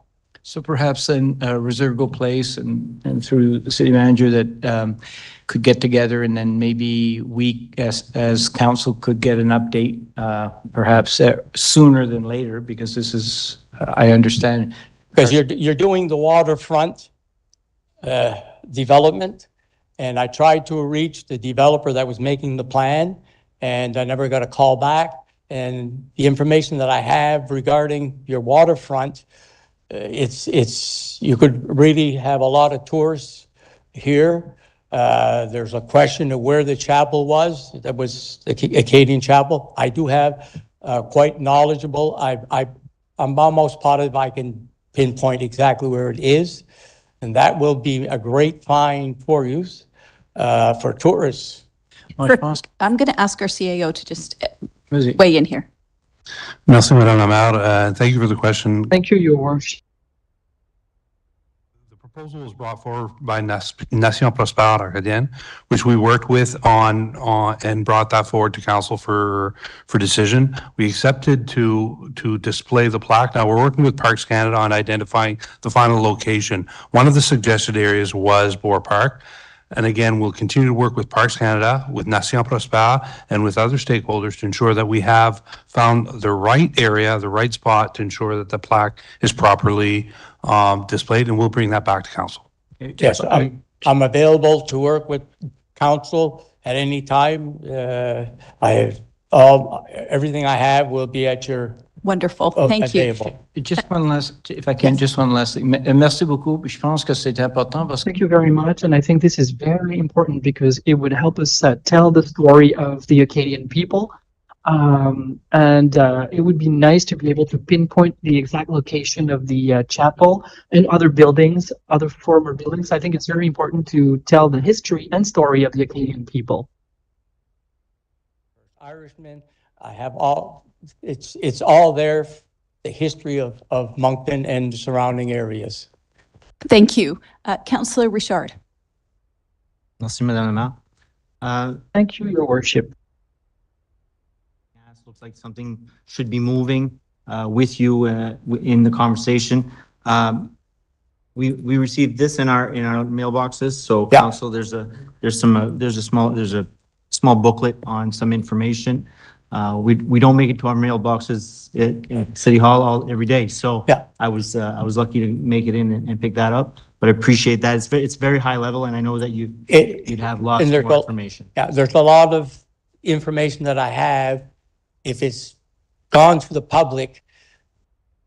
so perhaps then Reserve Place and through the city manager that could get together, and then maybe we as council could get an update perhaps sooner than later, because this is, I understand. Because you're doing the waterfront development, and I tried to reach the developer that was making the plan, and I never got a call back. And the information that I have regarding your waterfront, you could really have a lot of tourists here. There's a question of where the chapel was. That was the Acadian Chapel. I do have quite knowledgeable. I'm almost positive I can pinpoint exactly where it is, and that will be a great find for you, for tourists. I'm going to ask our CAO to just weigh in here. Merci, Madame la maire. Thank you for the question. Thank you, Your Worship. The proposal was brought forward by Nation Prospère Acadienne, which we worked with on and brought that forward to council for decision. We accepted to display the plaque. Now we're working with Parks Canada on identifying the final location. One of the suggested areas was Boer Park. And again, we'll continue to work with Parks Canada, with Nation Prospère, and with other stakeholders to ensure that we have found the right area, the right spot to ensure that the plaque is properly displayed, and we'll bring that back to council. Yes, I'm available to work with council at any time. Everything I have will be at your Wonderful. Thank you. Just one last, if I can, just one last thing. Merci beaucoup. Je pense que c'est important parce que Thank you very much, and I think this is very important because it would help us tell the story of the Acadian people, and it would be nice to be able to pinpoint the exact location of the chapel and other buildings, other former buildings. I think it's very important to tell the history and story of the Acadian people. Irishman, I have all. It's all there, the history of Moncton and the surrounding areas. Thank you. Councillor Richard. Merci, Madame la maire. Thank you, Your Worship. Looks like something should be moving with you in the conversation. We received this in our mailboxes. So council, there's a small booklet on some information. We don't make it to our mailboxes at City Hall every day. So I was lucky to make it in and pick that up. But I appreciate that. It's very high level, and I know that you'd have lots more information. Yeah, there's a lot of information that I have, if it's gone to the public,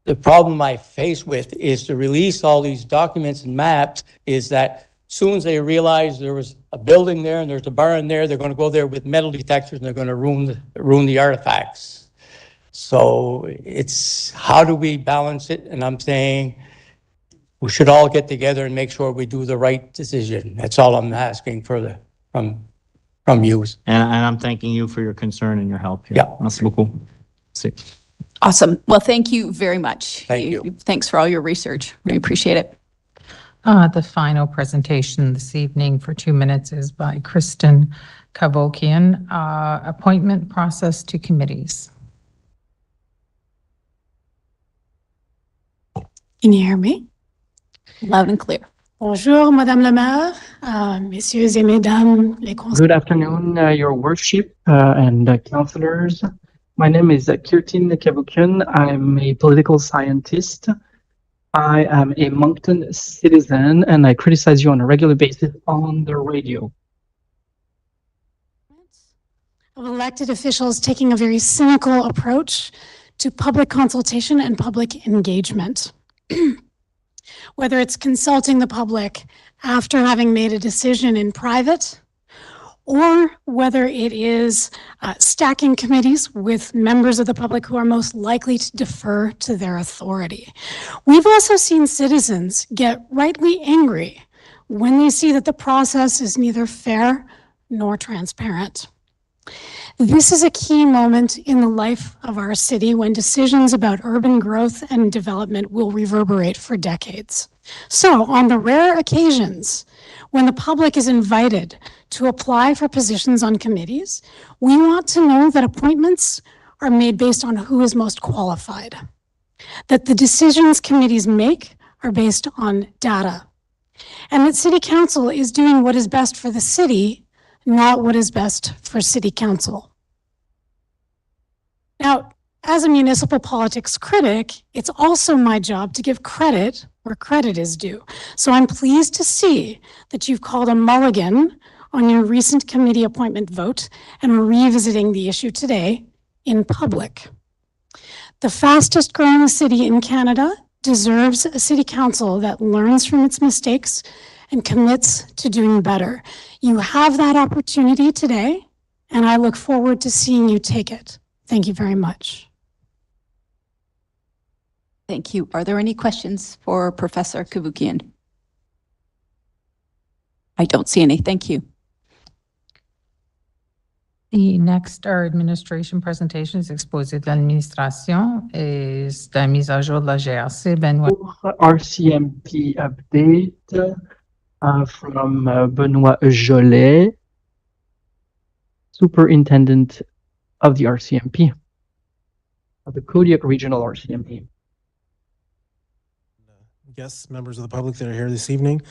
the problem I face with is to release all these documents and maps is that soon as they realize there was a building there and there's a barn there, they're going to go there with metal detectors and they're going to ruin the artifacts. So it's, how do we balance it? And I'm saying we should all get together and make sure we do the right decision. That's all I'm asking for from you. And I'm thanking you for your concern and your help here. Yeah. Merci beaucoup. Awesome. Well, thank you very much. Thank you. Thanks for all your research. We appreciate it. The final presentation this evening for 2 minutes is by Kristen Kavokian, appointment process to committees. Can you hear me? Loud and clear. Bonjour, Madame la Maire, Messieurs et Mesdames les conseillers. Good afternoon, Your Worship and councillors. My name is Kirtin Kavokian. I'm a political scientist. I am a Moncton citizen and I criticize you on a regular basis on the radio. Of elected officials taking a very cynical approach to public consultation and public engagement. Whether it's consulting the public after having made a decision in private, or whether it is stacking committees with members of the public who are most likely to defer to their authority. We've also seen citizens get rightly angry when they see that the process is neither fair nor transparent. This is a key moment in the life of our city when decisions about urban growth and development will reverberate for decades. So, on the rare occasions when the public is invited to apply for positions on committees, we want to know that appointments are made based on who is most qualified, that the decisions committees make are based on data, and that City Council is doing what is best for the city, not what is best for City Council. Now, as a municipal politics critic, it's also my job to give credit where credit is due. So I'm pleased to see that you've called a mulligan on your recent committee appointment vote and are revisiting the issue today in public. The fastest growing city in Canada deserves a city council that learns from its mistakes and commits to doing better. You have that opportunity today, and I look forward to seeing you take it. Thank you very much. Thank you. Are there any questions for Professor Kavokian? I don't see any. Thank you. The next administration presentation is exposé de l'administration et c'est la mise à jour de la GRC. Benoît. RCMP update from Benoît Jolet, Superintendent of the RCMP, of the Kodiak Regional RCMP. Guests, members of the public that are here this evening.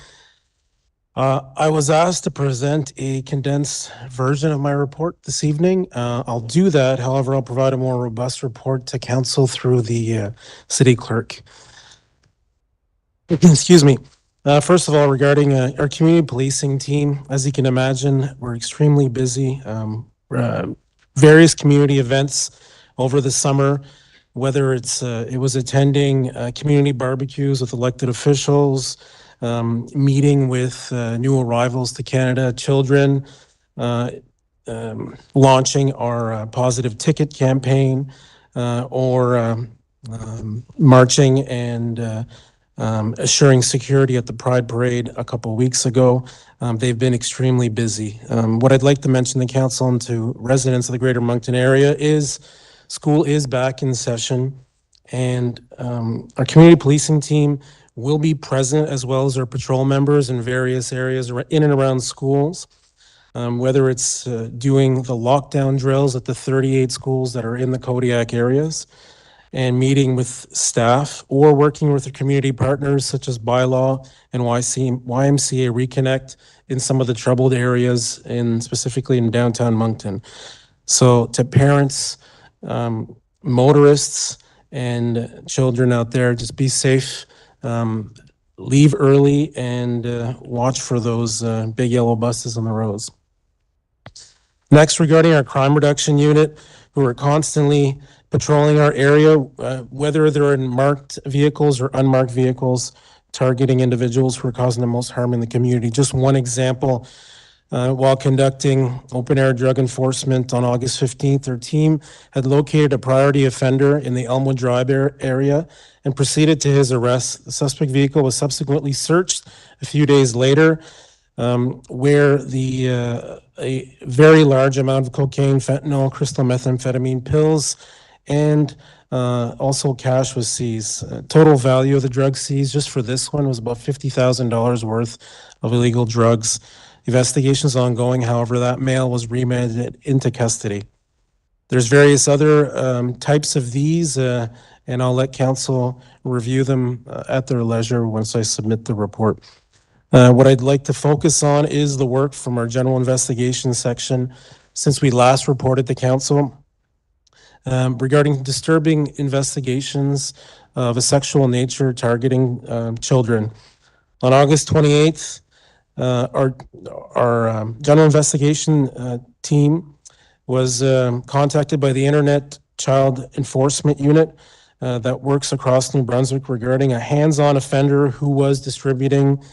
I was asked to present a condensed version of my report this evening. I'll do that. However, I'll provide a more robust report to council through the city clerk. Excuse me. First of all, regarding our community policing team, as you can imagine, we're extremely busy. Various community events over the summer, whether it was attending community barbecues with elected officials, meeting with new arrivals to Canada, children, launching our positive ticket campaign, or marching and assuring security at the Pride Parade a couple of weeks ago. They've been extremely busy. What I'd like to mention to council and to residents of the Greater Moncton area is school is back in session, and our community policing team will be present, as well as our patrol members in various areas in and around schools, whether it's doing the lockdown drills at the 38 schools that are in the Kodiak areas, and meeting with staff, or working with the community partners such as Bylaw and YMCA Reconnect in some of the troubled areas, specifically in downtown Moncton. So to parents, motorists, and children out there, just be safe, leave early, and watch for those big yellow buses on the roads. Next, regarding our crime reduction unit, who are constantly patrolling our area, whether they're in marked vehicles or unmarked vehicles, targeting individuals who are causing the most harm in the community. Just one example, while conducting open-air drug enforcement on August 15th, our team had located a priority offender in the Elmwood Drive area and proceeded to his arrest. The suspect vehicle was subsequently searched a few days later, where a very large amount of cocaine, fentanyl, crystal methamphetamine pills, and also cash was seized. Total value of the drugs seized just for this one was about $50,000 worth of illegal drugs. Investigations ongoing, however, that male was remanded into custody. There's various other types of these, and I'll let council review them at their leisure once I submit the report. What I'd like to focus on is the work from our general investigation section since we last reported to council regarding disturbing investigations of a sexual nature targeting children. On August 28th, our general investigation team was contacted by the Internet Child Enforcement Unit that works across New Brunswick regarding a hands-on offender who was distributing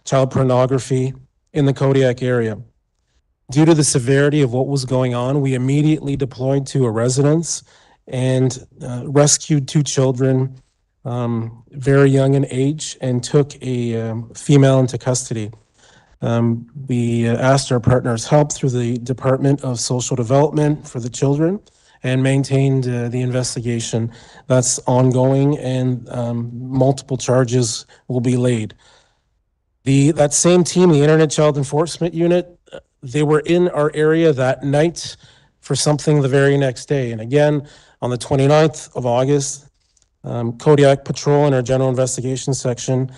child pornography in the Kodiak area. Due to the severity of what was going on, we immediately deployed to a residence and rescued 2 children, very young in age, and took a female into custody. We asked our partners' help through the Department of Social Development for the children and maintained the investigation. That's ongoing, and multiple charges will be laid. That same team, the Internet Child Enforcement Unit, they were in our area that night for something the very next day. And again, on the 29th of August, Kodiak Patrol in our General Investigation section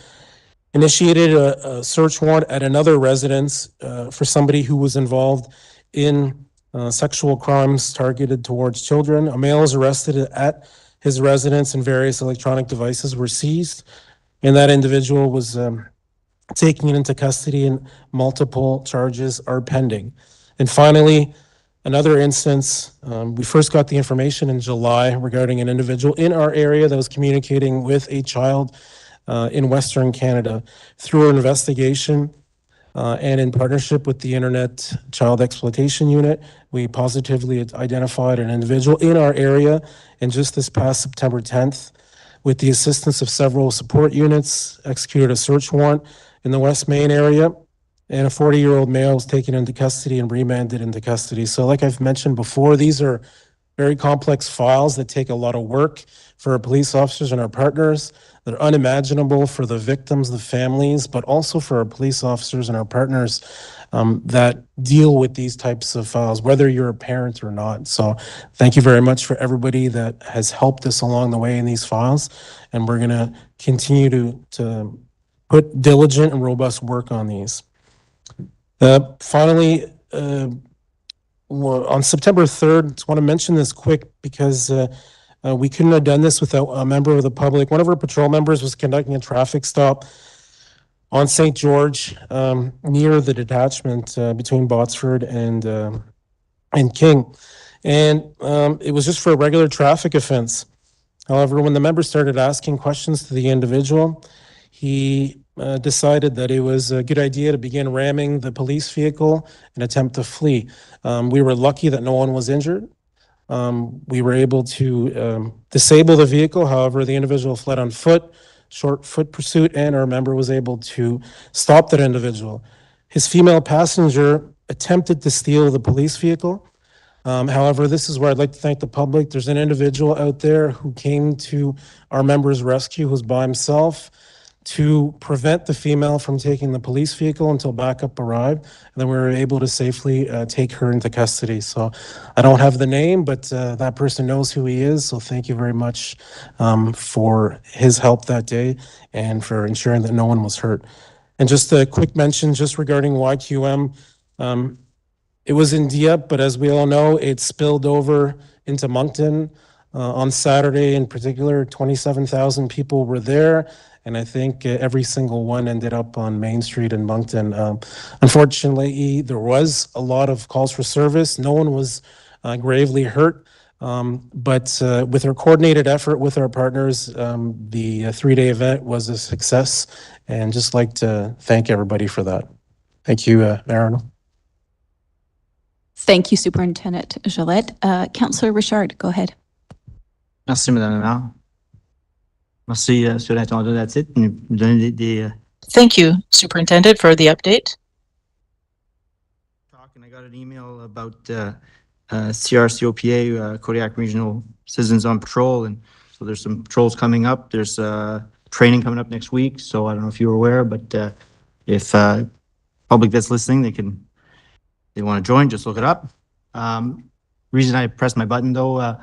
initiated a search warrant at another residence for somebody who was involved in sexual crimes targeted towards children. A male was arrested at his residence and various electronic devices were seized, and that individual was taken into custody and multiple charges are pending. And finally, another instance, we first got the information in July regarding an individual in our area that was communicating with a child in Western Canada. Through our investigation and in partnership with the Internet Child Exploitation Unit, we positively identified an individual in our area, and just this past September 10th, with the assistance of several support units, executed a search warrant in the West Main area, and a 40-year-old male was taken into custody and remanded into custody. So like I've mentioned before, these are very complex files that take a lot of work for our police officers and our partners. They're unimaginable for the victims, the families, but also for our police officers and our partners that deal with these types of files, whether you're a parent or not. So thank you very much for everybody that has helped us along the way in these files. And we're going to continue to put diligent and robust work on these. Finally, on September 3rd, I just want to mention this quick because we couldn't have done this without a member of the public. One of our patrol members was conducting a traffic stop on St. George near the detachment between Botsford and King. And it was just for a regular traffic offense. However, when the member started asking questions to the individual, he decided that it was a good idea to begin ramming the police vehicle and attempt to flee. We were lucky that no one was injured. We were able to disable the vehicle. However, the individual fled on foot, short foot pursuit, and our member was able to stop that individual. His female passenger attempted to steal the police vehicle. However, this is where I'd like to thank the public. There's an individual out there who came to our member's rescue who's by himself to prevent the female from taking the police vehicle until backup arrived. And then we were able to safely take her into custody. So I don't have the name, but that person knows who he is. So thank you very much for his help that day and for ensuring that no one was hurt. And just a quick mention just regarding YQM. It was in Dieppe, but as we all know, it spilled over into Moncton. On Saturday in particular, 27,000 people were there, and I think every single one ended up on Main Street in Moncton. Unfortunately, there was a lot of calls for service. No one was gravely hurt. But with our coordinated effort with our partners, the three-day event was a success, and just like to thank everybody for that. Thank you, Mayor. Thank you, Superintendent Gillette. Councillor Richard, go ahead. Merci, Madame la Maire. Merci, Surintendant Latit, de nous donner des Thank you, Superintendent, for the update. and I got an email about CRCOPA, Kodiak Regional Citizens on Patrol, and so there's some patrols coming up. There's training coming up next week, so I don't know if you were aware, but if public that's listening, they want to join, just look it up. Reason I pressed my button though,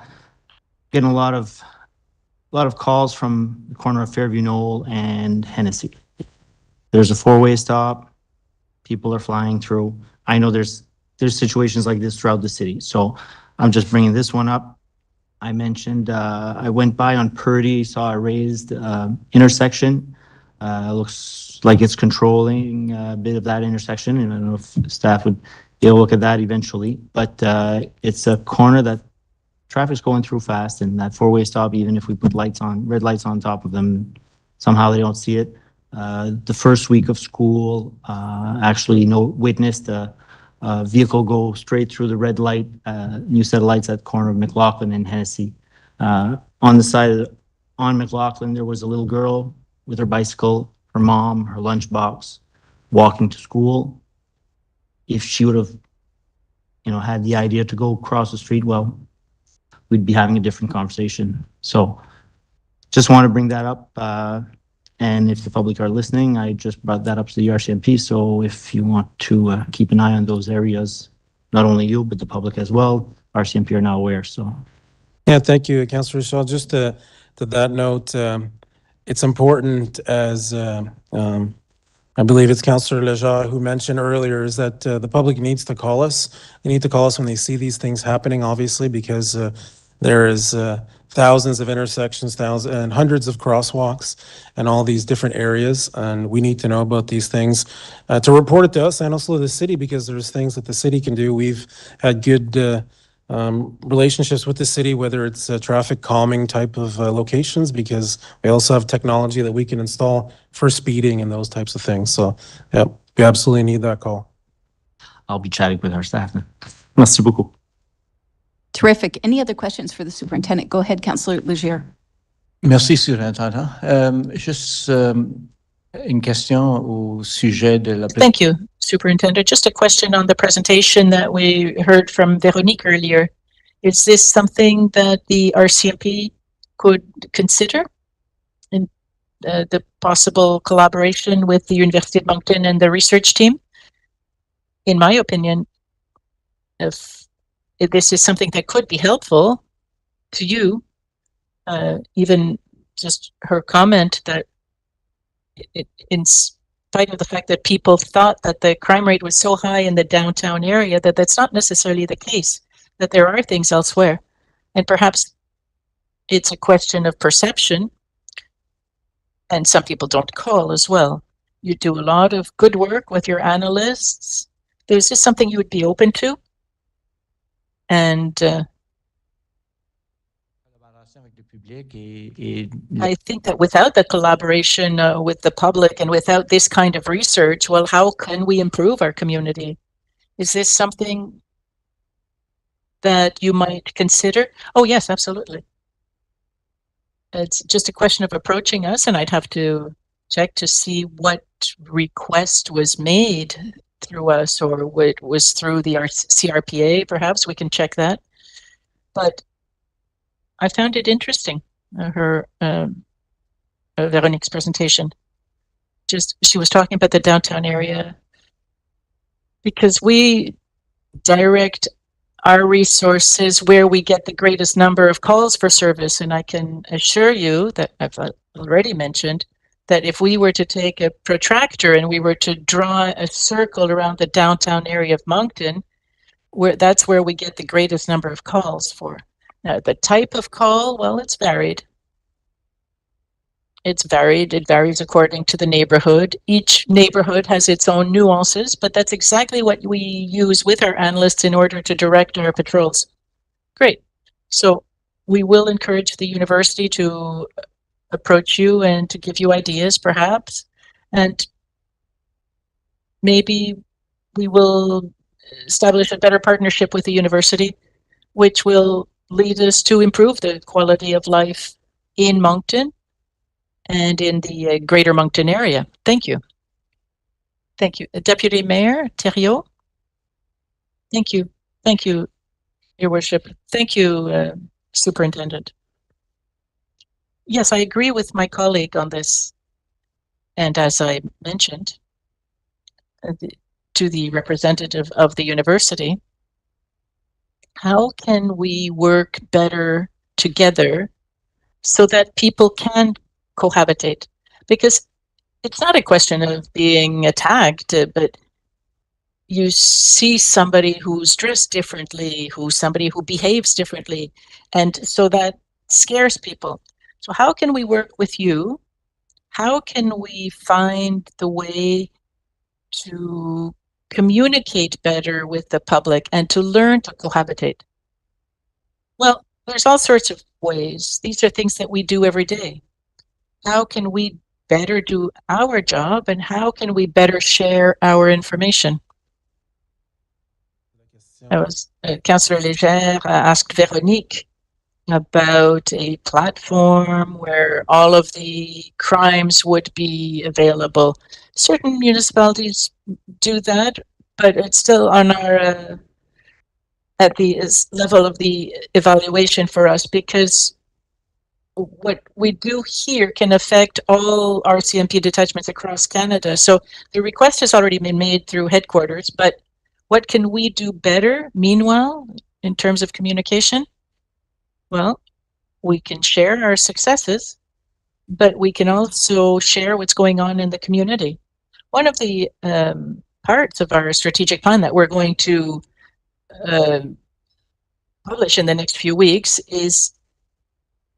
getting a lot of calls from the corner of Fairview Knoll and Hennessy. There's a four-way stop. People are flying through. I know there's situations like this throughout the city, so I'm just bringing this one up. I mentioned I went by on Purdy, saw a raised intersection. Looks like it's controlling a bit of that intersection, and I don't know if staff would be able to look at that eventually. But it's a corner that traffic's going through fast, and that four-way stop, even if we put red lights on top of them, somehow they don't see it. The first week of school, actually witnessed a vehicle go straight through the red light, new set of lights at the corner of McLaughlin and Hennessy. On McLaughlin, there was a little girl with her bicycle, her mom, her lunchbox, walking to school. If she would have, had the idea to go across the street, well, we'd be having a different conversation. So just want to bring that up. And if the public are listening, I just brought that up to the RCMP. So if you want to keep an eye on those areas, not only you, but the public as well, RCMP are now aware. So, yeah, thank you, Councillor Shaw. Just to that note, it's important, as I believe it's Councillor Lejeune who mentioned earlier, is that the public needs to call us. They need to call us when they see these things happening, obviously, because there is thousands of intersections, and hundreds of crosswalks and all these different areas. And we need to know about these things to report it to us and also to the city, because there's things that the city can do. We've had good relationships with the city, whether it's traffic calming type of locations, because we also have technology that we can install for speeding and those types of things. So, yeah, we absolutely need that call. I'll be chatting with our staff. Merci beaucoup. Terrific. Any other questions for the superintendent? Go ahead, Councillor Legier. Merci, Surintendant. Juste une question au sujet de la... Thank you, Superintendent. Just a question on the presentation that we heard from Veronique earlier. Is this something that the RCMP could consider in the possible collaboration with the Université de Moncton and the research team? In my opinion, if this is something that could be helpful to you, even just her comment that in spite of the fact that people thought that the crime rate was so high in the downtown area, that's not necessarily the case, that there are things elsewhere. And perhaps it's a question of perception, and some people don't call as well. You do a lot of good work with your analysts. Is this something you would be open to? And I think that without the collaboration with the public and without this kind of research, well, how can we improve our community? Is this something that you might consider? Oh, yes, absolutely. It's just a question of approaching us, and I'd have to check to see what request was made through us, or what was through the CRPA, perhaps we can check that. But I found it interesting, her Veronique's presentation. She was talking about the downtown area, because we direct our resources where we get the greatest number of calls for service, and I can assure you that I've already mentioned that if we were to take a protractor and we were to draw a circle around the downtown area of Moncton, that's where we get the greatest number of calls for. The type of call, well, it's varied. It's varied. It varies according to the neighborhood. Each neighborhood has its own nuances, but that's exactly what we use with our analysts in order to direct our patrols. Great. So we will encourage the university to approach you and to give you ideas, perhaps. And maybe we will establish a better partnership with the university, which will lead us to improve the quality of life in Moncton and in the greater Moncton area. Thank you. Thank you. Deputy Mayor Thériault? Thank you. Thank you, Your Worship. Thank you, Superintendent. Yes, I agree with my colleague on this. And as I mentioned to the representative of the university, how can we work better together so that people can cohabitate? Because it's not a question of being attacked, but you see somebody who's dressed differently, somebody who behaves differently, and so that scares people. So how can we work with you? How can we find the way to communicate better with the public and to learn to cohabitate? Well, there's all sorts of ways. These are things that we do every day. How can we better do our job, and how can we better share our information? Councillor Légère asked Véronique about a platform where all of the crimes would be available. Certain municipalities do that, but it's still on our at the level of the evaluation for us, because what we do here can affect all RCMP detachments across Canada. So the request has already been made through headquarters, but what can we do better meanwhile in terms of communication? Well, we can share our successes, but we can also share what's going on in the community. One of the parts of our strategic plan that we're going to publish in the next few weeks is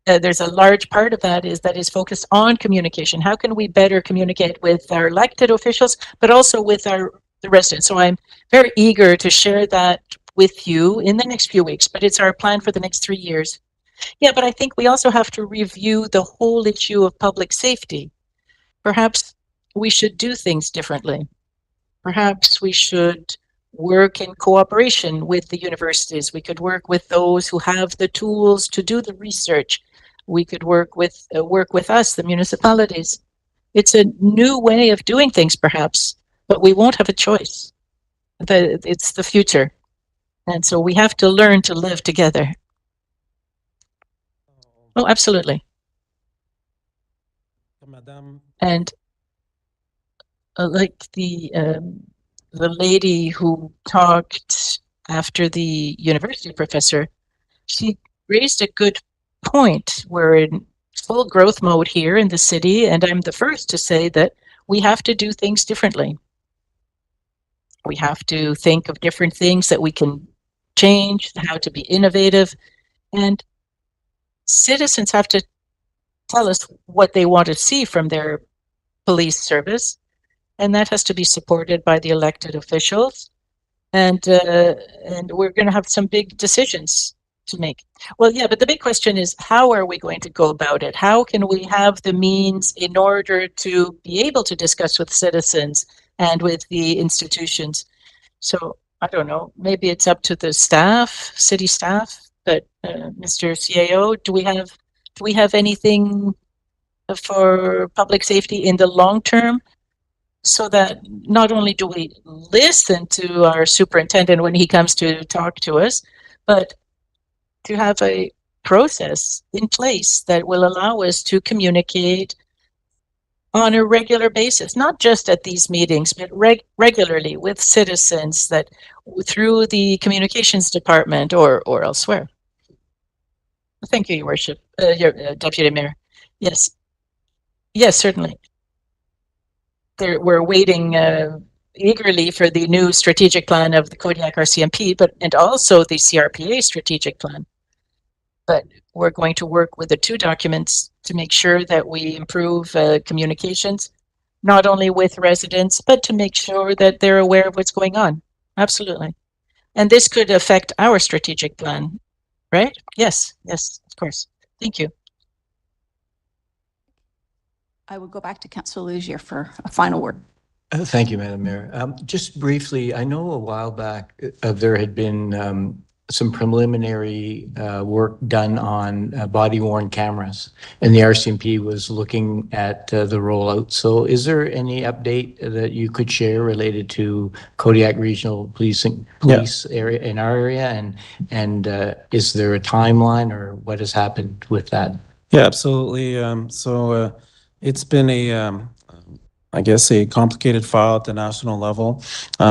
there's a large part of that is focused on communication. How can we better communicate with our elected officials, but also with the residents? So I'm very eager to share that with you in the next few weeks, but it's our plan for the next 3 years. Yeah, but I think we also have to review the whole issue of public safety. Perhaps we should do things differently. Perhaps we should work in cooperation with the universities. We could work with those who have the tools to do the research. We could work with us, the municipalities. It's a new way of doing things, perhaps, but we won't have a choice. It's the future. And so we have to learn to live together. Oh, absolutely. And like the lady who talked after the university professor, she raised a good point. We're in full growth mode here in the city, and I'm the first to say that we have to do things differently. We have to think of different things that we can change, how to be innovative, and citizens have to tell us what they want to see from their police service, and that has to be supported by the elected officials. And we're going to have some big decisions to make. Well, yeah, but the big question is, how are we going to go about it? How can we have the means in order to be able to discuss with citizens and with the institutions? So I don't know, maybe it's up to the staff, city staff, but Mr. CAO, do we have anything for public safety in the long term, so that not only do we listen to our superintendent when he comes to talk to us, but to have a process in place that will allow us to communicate on a regular basis, not just at these meetings, but regularly with citizens, that through the communications department or elsewhere. Thank you, Your Worship, your Deputy Mayor. Yes, yes, certainly. We're waiting eagerly for the new strategic plan of the Kodiak RCMP, and also the CRPA strategic plan. but we're going to work with the two documents to make sure that we improve communications, not only with residents, but to make sure that they're aware of what's going on. Absolutely. And this could affect our strategic plan, right? Yes, yes, of course. Thank you. I would go back to Councillor Legier for a final word. Thank you, Madam Mayor. Just briefly, I know a while back there had been some preliminary work done on body-worn cameras, and the RCMP was looking at the rollout. So is there any update that you could share related to Kodiak Regional Police area in our area? And is there a timeline or what has happened with that? Yeah, absolutely. It's been I guess, a complicated file at the national level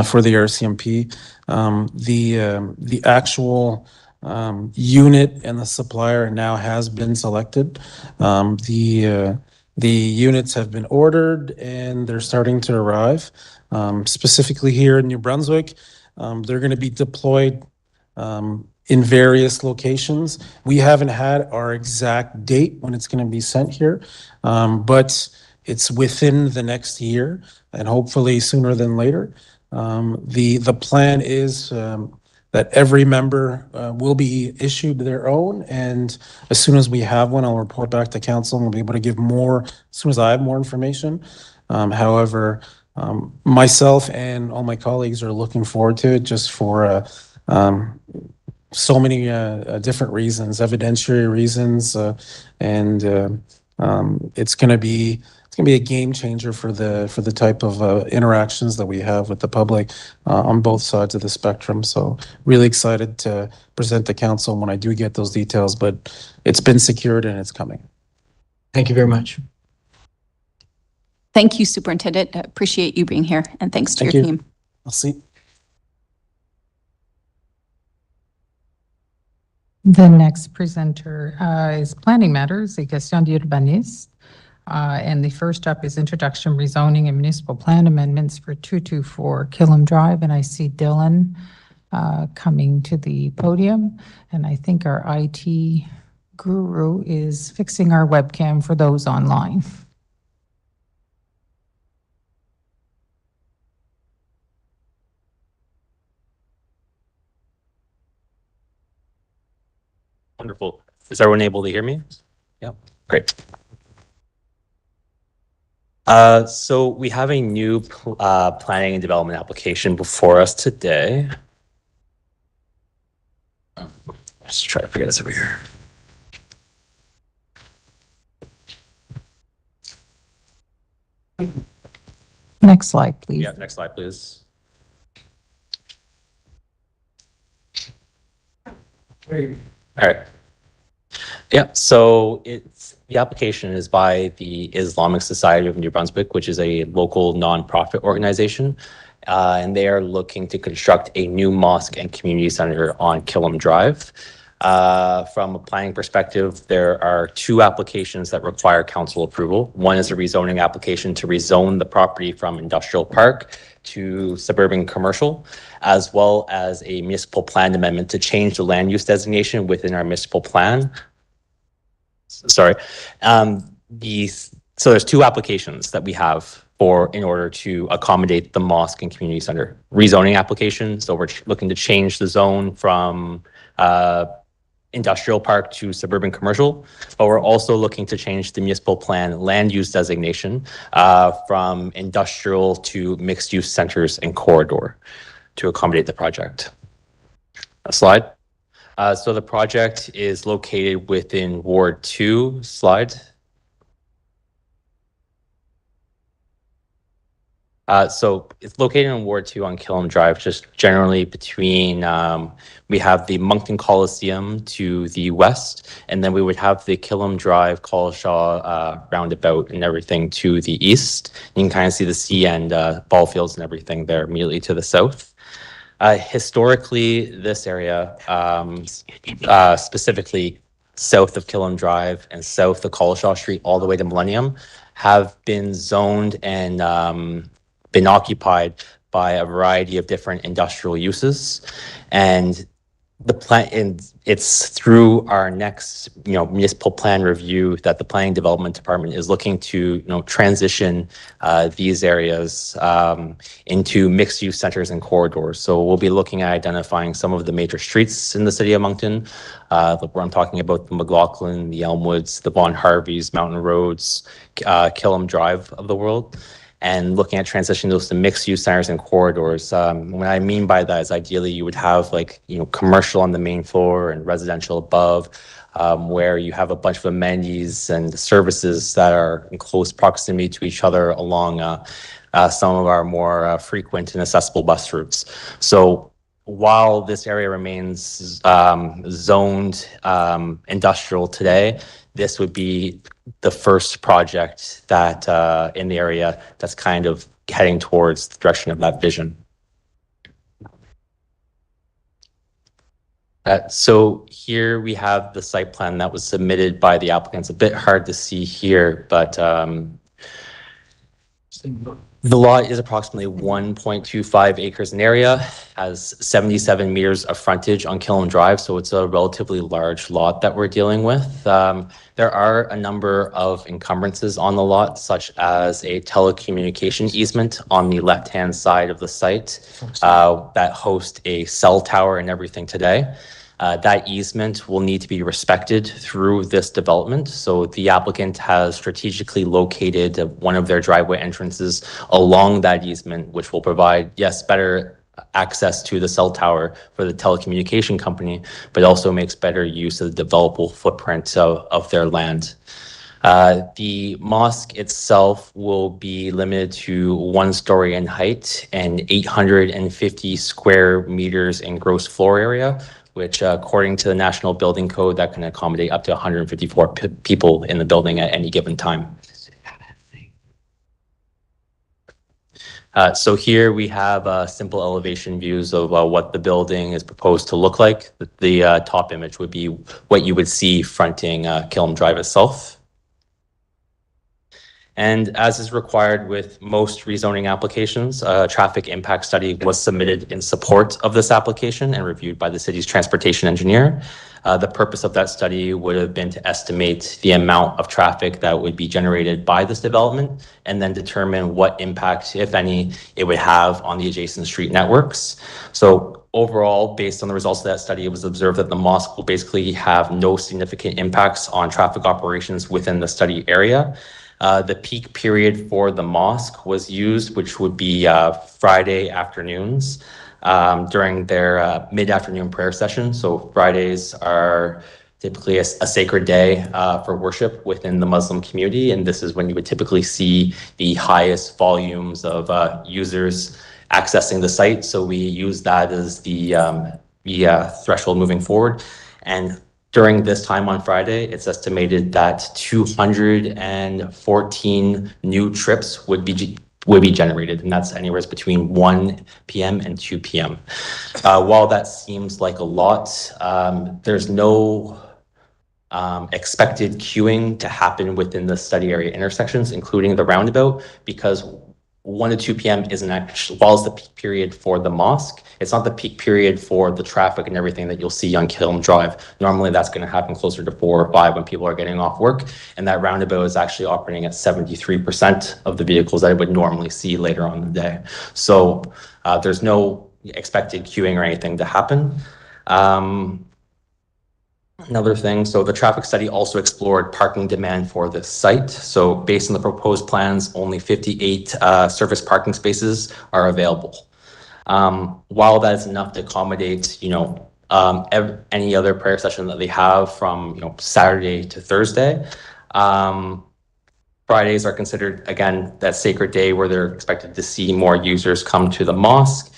for the RCMP. The actual unit and the supplier now has been selected. The units have been ordered and they're starting to arrive. Specifically here in New Brunswick, they're going to be deployed in various locations. We haven't had our exact date when it's going to be sent here, but it's within the next year and hopefully sooner than later. The plan is that every member will be issued their own, and as soon as we have one, I'll report back to council and we'll be able to give more as soon as I have more information. However, myself and all my colleagues are looking forward to it just for so many different reasons, evidentiary reasons, and it's going to be a game changer for the type of interactions that we have with the public on both sides of the spectrum. So really excited to present to council when I do get those details, but it's been secured and it's coming. Thank you very much. Thank you, Superintendent. I appreciate you being here, and thanks to Thank your you. team. I'll see. The next presenter is Planning Matters, et questions d'urbanisme. And the first up is introduction, rezoning, and municipal plan amendments for 224 Killam Drive. And I see Dylan coming to the podium. And I think our IT guru is fixing our webcam for those online. Wonderful. Is everyone able to hear me? Yep. Great. So we have a new planning and development application before us today. Let's try to figure this over here. Next slide, please. Yeah, next slide, please. All right. Yeah, so the application is by the Islamic Society of New Brunswick, which is a local nonprofit organization, and they are looking to construct a new mosque and community center on Killam Drive. From a planning perspective, there are two applications that require council approval. One is a rezoning application to rezone the property from industrial park to suburban commercial, as well as a municipal plan amendment to change the land use designation within our municipal plan. Sorry. So there's two applications that we have in order to accommodate the mosque and community center. Rezoning application, so we're looking to change the zone from industrial park to suburban commercial, but we're also looking to change the municipal plan land use designation from industrial to mixed use centers and corridor to accommodate the project. A slide. So the project is located within Ward 2, slide. So it's located in Ward 2 on Killam Drive, just generally between, we have the Moncton Coliseum to the west, and then we would have the Killam Drive, Collishaw roundabout and everything to the east. You can kind of see the sea and ball fields and everything there immediately to the south. Historically, this area, specifically south of Killam Drive and south of Collishaw Street all the way to Millennium, have been zoned and been occupied by a variety of different industrial uses. And the plan, and it's through our next, municipal plan review that the Planning Development Department is looking to, transition these areas into mixed-use centers and corridors. So we'll be looking at identifying some of the major streets in the city of Moncton, where I'm talking about the McLaughlin, the Elmwoods, the Von Harveys, Mountain Roads, Killam Drive of the world, and looking at transitioning those to mixed-use centers and corridors. What I mean by that is ideally you would have commercial on the main floor and residential above, where you have a bunch of amenities and services that are in close proximity to each other along some of our more frequent and accessible bus routes. So while this area remains zoned industrial today, this would be the first project that in the area that's kind of heading towards the direction of that vision. So here we have the site plan that was submitted by the applicants. A bit hard to see here, but the lot is approximately 1.25 acres in area, has 77 meters of frontage on Killam Drive, so it's a relatively large lot that we're dealing with. There are a number of encumbrances on the lot, such as a telecommunication easement on the left-hand side of the site that hosts a cell tower and everything today. That easement will need to be respected through this development. So the applicant has strategically located one of their driveway entrances along that easement, which will provide, yes, better access to the cell tower for the telecommunication company, but also makes better use of the developable footprint of their land. The mosque itself will be limited to 1 story in height and 850 square meters in gross floor area, which according to the National Building Code, that can accommodate up to 154 people in the building at any given time. So here we have simple elevation views of what the building is proposed to look like. The top image would be what you would see fronting Killam Drive itself. And as is required with most rezoning applications, a traffic impact study was submitted in support of this application and reviewed by the city's transportation engineer. The purpose of that study would have been to estimate the amount of traffic that would be generated by this development and then determine what impact, if any, it would have on the adjacent street networks. So overall, based on the results of that study, it was observed that the mosque will basically have no significant impacts on traffic operations within the study area. The peak period for the mosque was used, which would be Friday afternoons during their mid-afternoon prayer session. So Fridays are typically a sacred day for worship within the Muslim community, and this is when you would typically see the highest volumes of users accessing the site. So we use that as the threshold moving forward. And during this time on Friday, it's estimated that 214 new trips would be generated, and that's anywhere between 1 p.m. and 2 p.m. While that seems like a lot, there's no expected queuing to happen within the study area intersections, including the roundabout, because 1 to 2 p.m. isn't actually, while it's the peak period for the mosque, it's not the peak period for the traffic and everything that you'll see on Killam Drive. Normally that's going to happen closer to 4 or 5 when people are getting off work. And that roundabout is actually operating at 73% of the vehicles that I would normally see later on in the day. So there's no expected queuing or anything to happen. Another thing, so the traffic study also explored parking demand for this site. So based on the proposed plans, only 58 surface parking spaces are available. While that is enough to accommodate, any other prayer session that they have from, Saturday to Thursday, Fridays are considered, again, that sacred day where they're expected to see more users come to the mosque,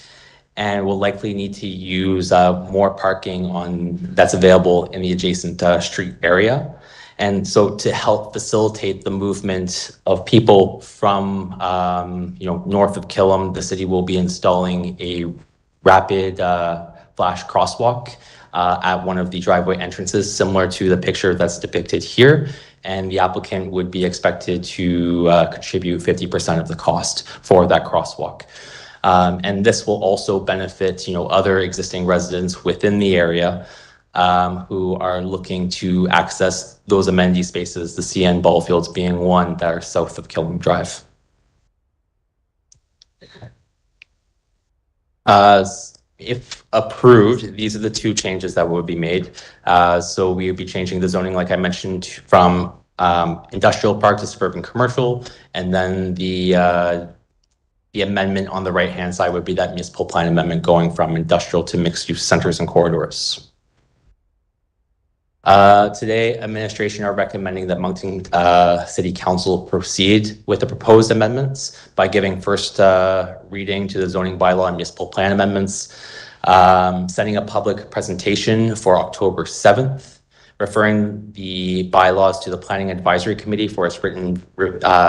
and will likely need to use more parking that's available in the adjacent street area. And so to help facilitate the movement of people from, north of Killam, the city will be installing a rapid flash crosswalk at one of the driveway entrances, similar to the picture that's depicted here. And the applicant would be expected to contribute 50% of the cost for that crosswalk. And this will also benefit, other existing residents within the area who are looking to access those amenity spaces, the CN ball fields being one that are south of Killam Drive. If approved, these are the two changes that would be made. So we would be changing the zoning, like I mentioned, from industrial park to suburban commercial, and then the amendment on the right-hand side would be that municipal plan amendment going from industrial to mixed-use centers and corridors. Today, administration are recommending that Moncton City Council proceed with the proposed amendments by giving first reading to the zoning bylaw and municipal plan amendments, setting a public presentation for October 7th, referring the bylaws to the Planning Advisory Committee for its written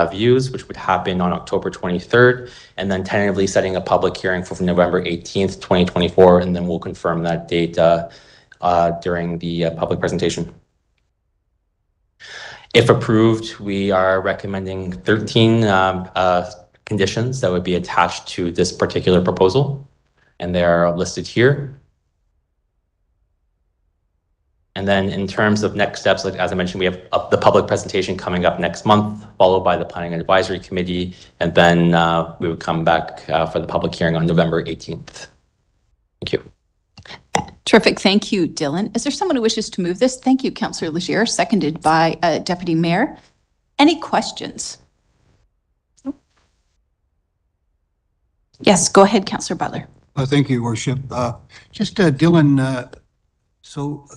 views, which would happen on October 23rd, and then tentatively setting a public hearing for November 18th, 2024, and then we'll confirm that date during the public presentation. If approved, we are recommending 13 conditions that would be attached to this particular proposal, and they are listed here. And then in terms of next steps, like as I mentioned, we have the public presentation coming up next month, followed by the Planning and Advisory Committee, and then we would come back for the public hearing on November 18th. Thank you. Terrific. Thank you, Dylan. Is there someone who wishes to move this? Thank you, Councillor Legier, seconded by Deputy Mayor. Any questions? Yes, go ahead, Councillor Butler. Thank you, Worship. Just Dylan, so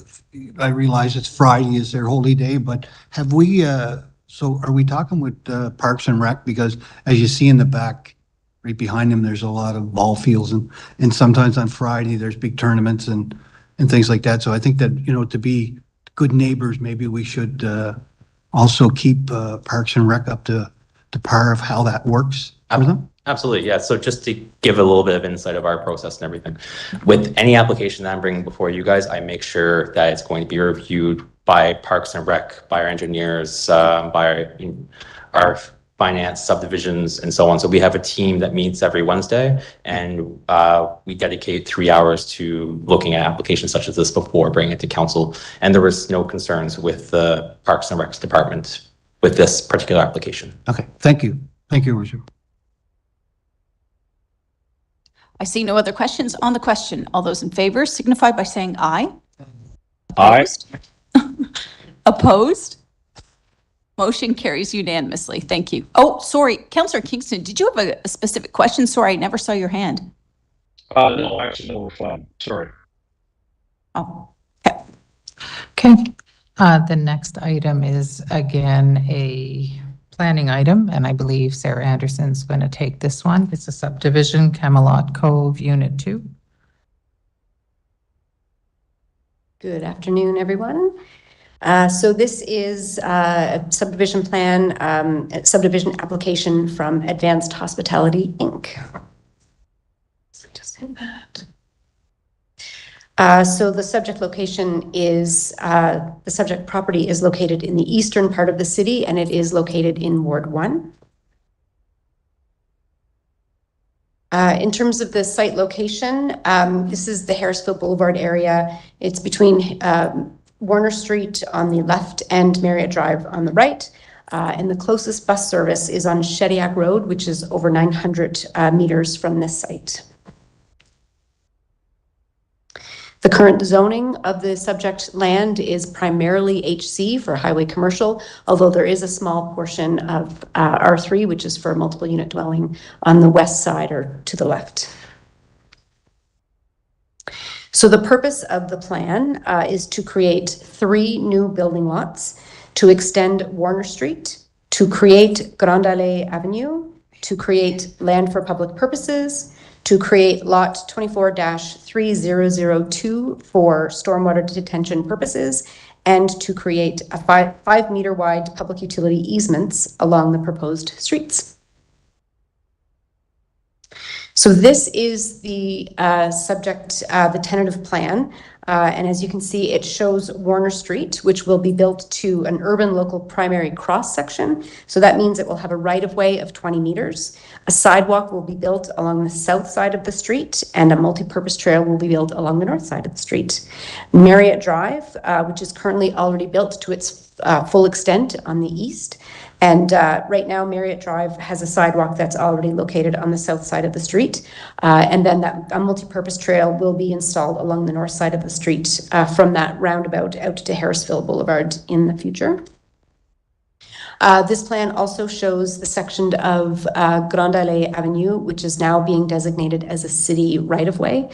I realize it's Friday is their holy day, but have we, so are we talking with Parks and Rec? Because as you see in the back, right behind them, there's a lot of ball fields, and sometimes on Friday there's big tournaments and things like that. So I think that, to be good neighbors, maybe we should also keep Parks and Rec up to par of how that works for them. Absolutely, yeah. So just to give a little bit of insight of our process and everything, with any application that I'm bringing before you guys, I make sure that it's going to be reviewed by Parks and Rec, by our engineers, by our finance, subdivisions, and so on. So we have a team that meets every Wednesday, and we dedicate 3 hours to looking at applications such as this before bringing it to council. And there was no concerns with the Parks and Recs department with this particular application. Okay, thank you. Thank you, Worship. I see no other questions on the question. All those in favor signify by saying aye. Aye. Opposed? Motion carries unanimously. Thank you. Oh, sorry, Councillor Kingston, did you have a specific question? Sorry, I never saw your hand. No, actually, no, we're fine. Sorry. Oh, Okay. The next item is again a planning item, and I believe Sarah Anderson's going to take this one. It's a subdivision, Camelot Cove, Unit 2. Good afternoon, everyone. So this is a subdivision plan, subdivision application from Advanced Hospitality, Inc. So just hit that. So the subject location is, the subject property is located in the eastern part of the city, and it is located in Ward 1. In terms of the site location, this is the Harrisville Boulevard area. It's between Warner Street on the left and Marriott Drive on the right. And the closest bus service is on Shediac Road, which is over 900 meters from this site. The current zoning of the subject land is primarily HC for highway commercial, although there is a small portion of R3, which is for multiple unit dwelling on the west side or to the left. So the purpose of the plan is to create 3 new building lots, to extend Warner Street, to create Grand Allée Avenue, to create land for public purposes, to create lot 24-3002 for stormwater detention purposes, and to create a 5-meter wide public utility easements along the proposed streets. So this is the subject, the tentative plan. And as you can see, it shows Warner Street, which will be built to an urban local primary cross section. So that means it will have a right-of-way of 20 meters. A sidewalk will be built along the south side of the street, and a multi-purpose trail will be built along the north side of the street. Marriott Drive, which is currently already built to its full extent on the east. And right now, Marriott Drive has a sidewalk that's already located on the south side of the street. And then a multi-purpose trail will be installed along the north side of the street from that roundabout out to Harrisville Boulevard in the future. This plan also shows the section of Grande Allée Avenue, which is now being designated as a city right-of-way.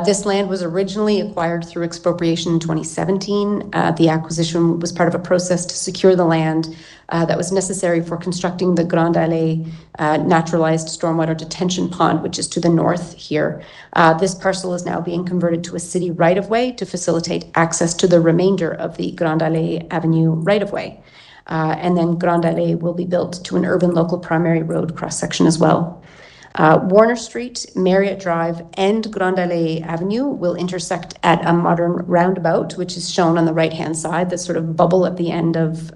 This land was originally acquired through expropriation in 2017. The acquisition was part of a process to secure the land that was necessary for constructing the Grande Allée naturalized stormwater detention pond, which is to the north here. This parcel is now being converted to a city right-of-way to facilitate access to the remainder of the Grande Allée Avenue right-of-way. And then Grande Allée will be built to an urban local primary road cross-section as well. Warner Street, Marriott Drive, and Grande Allée Avenue will intersect at a modern roundabout, which is shown on the right-hand side, the sort of bubble at the end of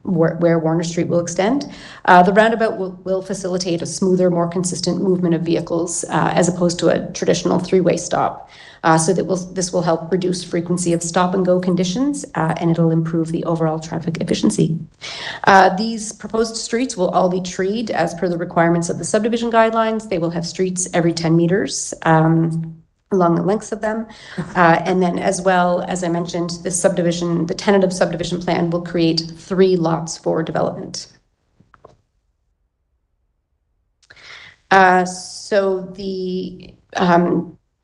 where Warner Street will extend. The roundabout will facilitate a smoother, more consistent movement of vehicles as opposed to a traditional three-way stop. So this will help reduce frequency of stop and go conditions, and it'll improve the overall traffic efficiency. These proposed streets will all be treed as per the requirements of the subdivision guidelines. They will have streets every 10 meters along the lengths of them. And then as well, as I mentioned, the tentative subdivision plan will create 3 lots for development. So the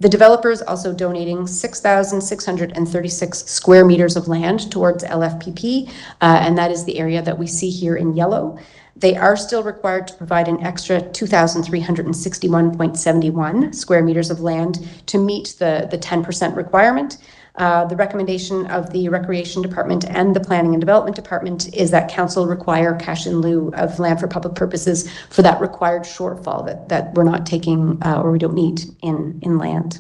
developer is also donating 6,636 square meters of land towards LFPP, and that is the area that we see here in yellow. They are still required to provide an extra 2,361.71 square meters of land to meet the 10% requirement. The recommendation of the Recreation Department and the Planning and Development Department is that council require cash in lieu of land for public purposes for that required shortfall that we're not taking or we don't need in land.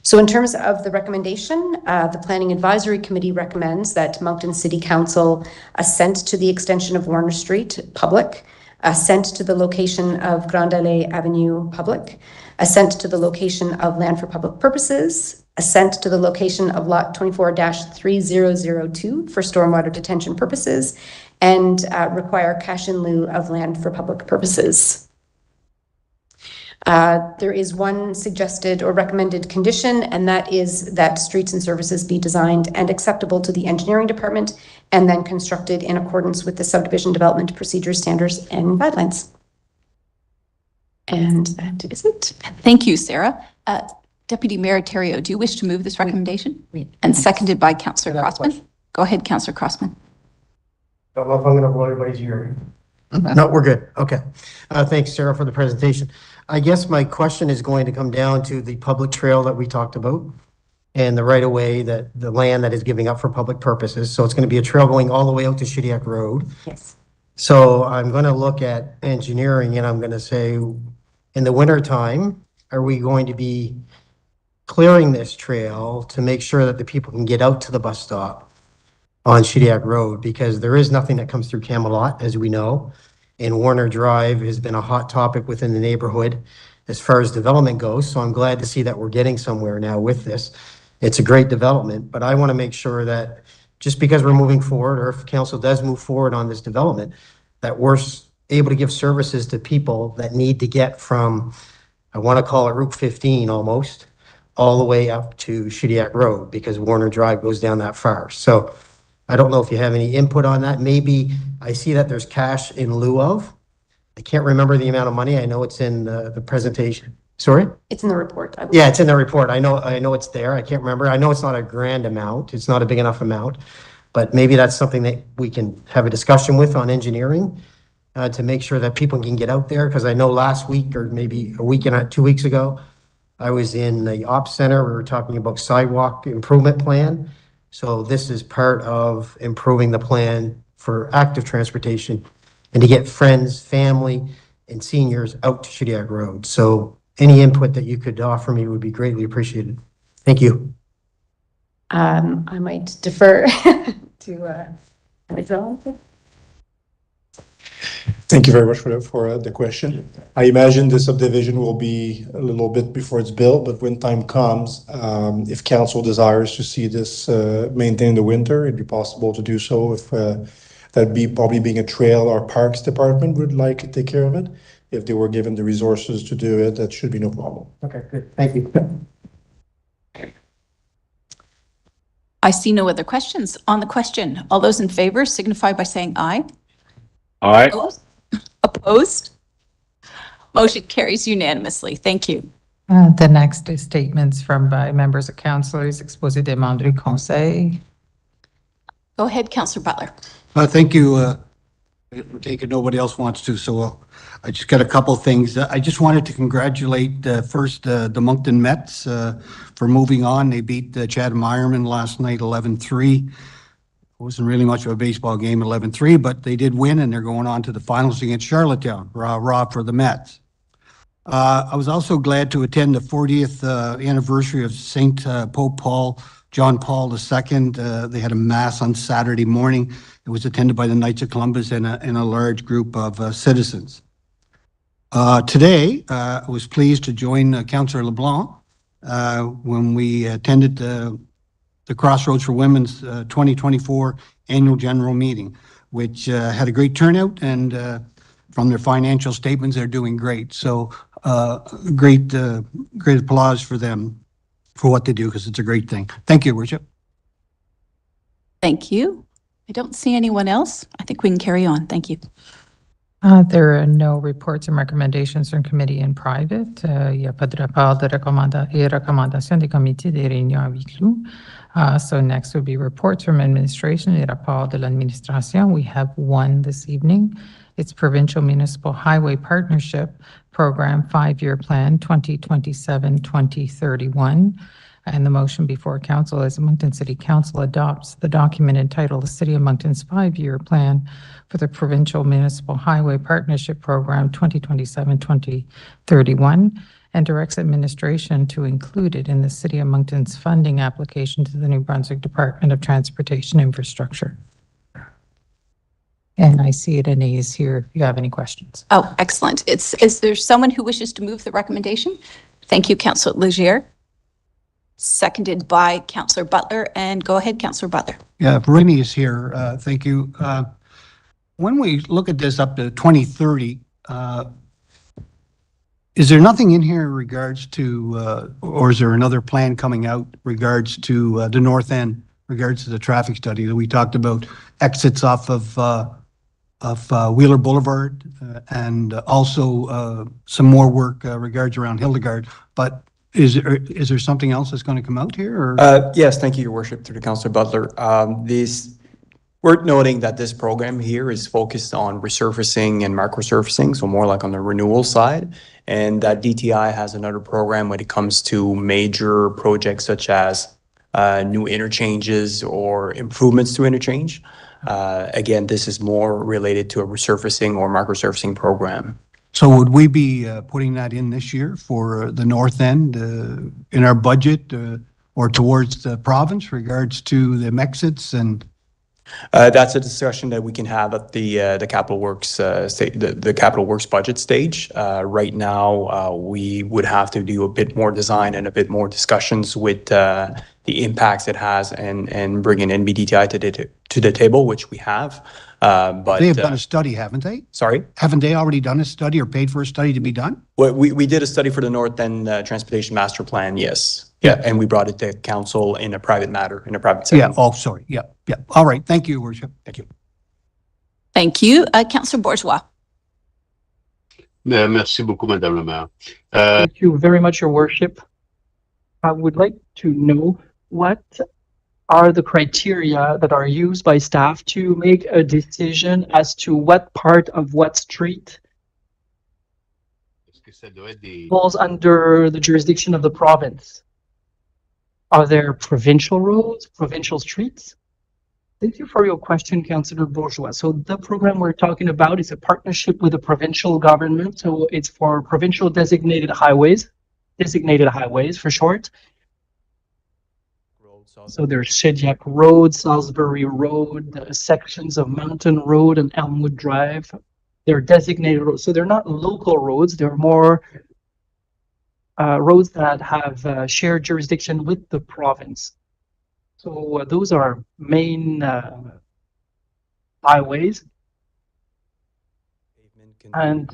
So in terms of the recommendation, the Planning Advisory Committee recommends that Moncton City Council assent to the extension of Warner Street public, assent to the location of Grande Allée Avenue public, assent to the location of land for public purposes, assent to the location of lot 24-3002 for stormwater detention purposes, and require cash in lieu of land for public purposes. There is one suggested or recommended condition, and that is that streets and services be designed and acceptable to the engineering department and then constructed in accordance with the subdivision development procedures, standards, and guidelines. And that is it. Thank you, Sarah. Deputy Mayor Theriault, do you wish to move this recommendation? And seconded by Councillor Crossman. Go ahead, Councillor Crossman. Don't know if I'm going to blow everybody's ear. No, we're good. Okay. Thanks, Sarah, for the presentation. I guess my question is going to come down to the public trail that we talked about and the right-of-way, that the land that is giving up for public purposes. So it's going to be a trail going all the way out to Shediac Road. Yes. So I'm going to look at engineering and I'm going to say, in the winter time, are we going to be clearing this trail to make sure that the people can get out to the bus stop on Shediac Road? Because there is nothing that comes through Camelot, as we know. And Warner Drive has been a hot topic within the neighborhood as far as development goes. So I'm glad to see that we're getting somewhere now with this. It's a great development, but I want to make sure that just because we're moving forward, or if council does move forward on this development, that we're able to give services to people that need to get from, I want to call it Route 15 almost, all the way up to Shediac Road, because Warner Drive goes down that far. So I don't know if you have any input on that. Maybe I see that there's cash in lieu of. I can't remember the amount of money. I know it's in the presentation. Sorry? It's in the report. Yeah, it's in the report. I know it's there. I can't remember. I know it's not a grand amount. It's not a big enough amount, but maybe that's something that we can have a discussion with on engineering to make sure that people can get out there. Because I know last week, or maybe a week and 2 weeks ago, I was in the Ops Center. We were talking about sidewalk improvement plan. So this is part of improving the plan for active transportation and to get friends, family, and seniors out to Shediac Road. So any input that you could offer me would be greatly appreciated. Thank you. I might defer to John. Thank you very much for the question. I imagine the subdivision will be a little bit before it's built, but when time comes, if council desires to see this maintained in the winter, it'd be possible to do so. If that'd be probably being a trail or parks department would like to take care of it. If they were given the resources to do it, that should be no problem. Okay, good. Thank you. I see no other questions. On the question, all those in favor signify by saying aye. Aye. Opposed? Motion carries unanimously. Thank you. The next is statements from by members of councilors, exposé des membres du conseil. Go ahead, Councillor Butler. Thank you. Taking nobody else wants to, so I just got a couple things. I just wanted to congratulate first the Moncton Mets for moving on. They beat Chatham Ironman last night 11-3. It wasn't really much of a baseball game, 11-3, but they did win, and they're going on to the finals against Charlottetown. Rah for the Mets. I was also glad to attend the 40th anniversary of St. Pope John Paul II. They had a mass on Saturday morning. It was attended by the Knights of Columbus and a large group of citizens. Today, I was pleased to join Councillor LeBlanc when we attended the Crossroads for Women's 2024 Annual General Meeting, which had a great turnout, and from their financial statements, they're doing great. So great applause for them for what they do, because it's a great thing. Thank you, Your Worship. Thank you. I don't see anyone else. I think we can carry on. Thank you. There are no reports and recommendations from committee in private. Il n'y a pas de rapport de recommandation des comités des réunions à huis clos. So next would be reports from administration et rapports de l'administration. We have one this evening. It's Provincial Municipal Highway Partnership Program 5-Year Plan 2027-2031. And the motion before council is the Moncton City Council adopts the document entitled the City of Moncton's 5-Year Plan for the Provincial Municipal Highway Partnership Program 2027-2031 and directs administration to include it in the City of Moncton's funding application to the New Brunswick Department of Transportation Infrastructure. And I see it in A's here if you have any questions. Oh, excellent. Is there someone who wishes to move the recommendation? Thank you, Councillor Legier. Seconded by Councillor Butler. And go ahead, Councillor Butler. Yeah, Rennie is here. Thank you. When we look at this up to 2030, is there nothing in here in regards to, or is there another plan coming out regards to the north end, regards to the traffic study that we talked about, exits off of Wheeler Boulevard, and also some more work regards around Hildegard, but is there something else that's going to come out here? Or? Yes, thank you, Your Worship, through the Councillor Butler. Worth noting that this program here is focused on resurfacing and microsurfacing, so more like on the renewal side, and that DTI has another program when it comes to major projects such as new interchanges or improvements to interchange. Again, this is more related to a resurfacing or microsurfacing program. So would we be putting that in this year for the north end in our budget or towards the province regards to the exits? And that's a discussion that we can have at the Capital Works the Capital Works budget stage. Right now, we would have to do a bit more design and a bit more discussions with the impacts it has and bring in NBDTI to the table, which we have. But they have done a study, haven't they? Sorry? Haven't they already done a study or paid for a study to be done? Well, we did a study for the North End Transportation Master Plan, yes. Yeah, and we brought it to council in a private matter, in a private setting. Yeah, oh, sorry. Yeah. All right. Thank you, Your Worship. Thank you. Thank you. Councillor Bourgeois. Merci beaucoup, Madame la Maire. Thank you very much, Your Worship. I would like to know what are the criteria that are used by staff to make a decision as to what part of what street falls under the jurisdiction of the province? Are there provincial roads, provincial streets? Thank you for your question, Councillor Bourgeois. So the program we're talking about is a partnership with the provincial government. So it's for provincial designated highways for short. So there's Shediac Road, Salisbury Road, sections of Mountain Road and Elmwood Drive. They're designated roads. So they're not local roads. They're more roads that have shared jurisdiction with the province. So those are main highways. And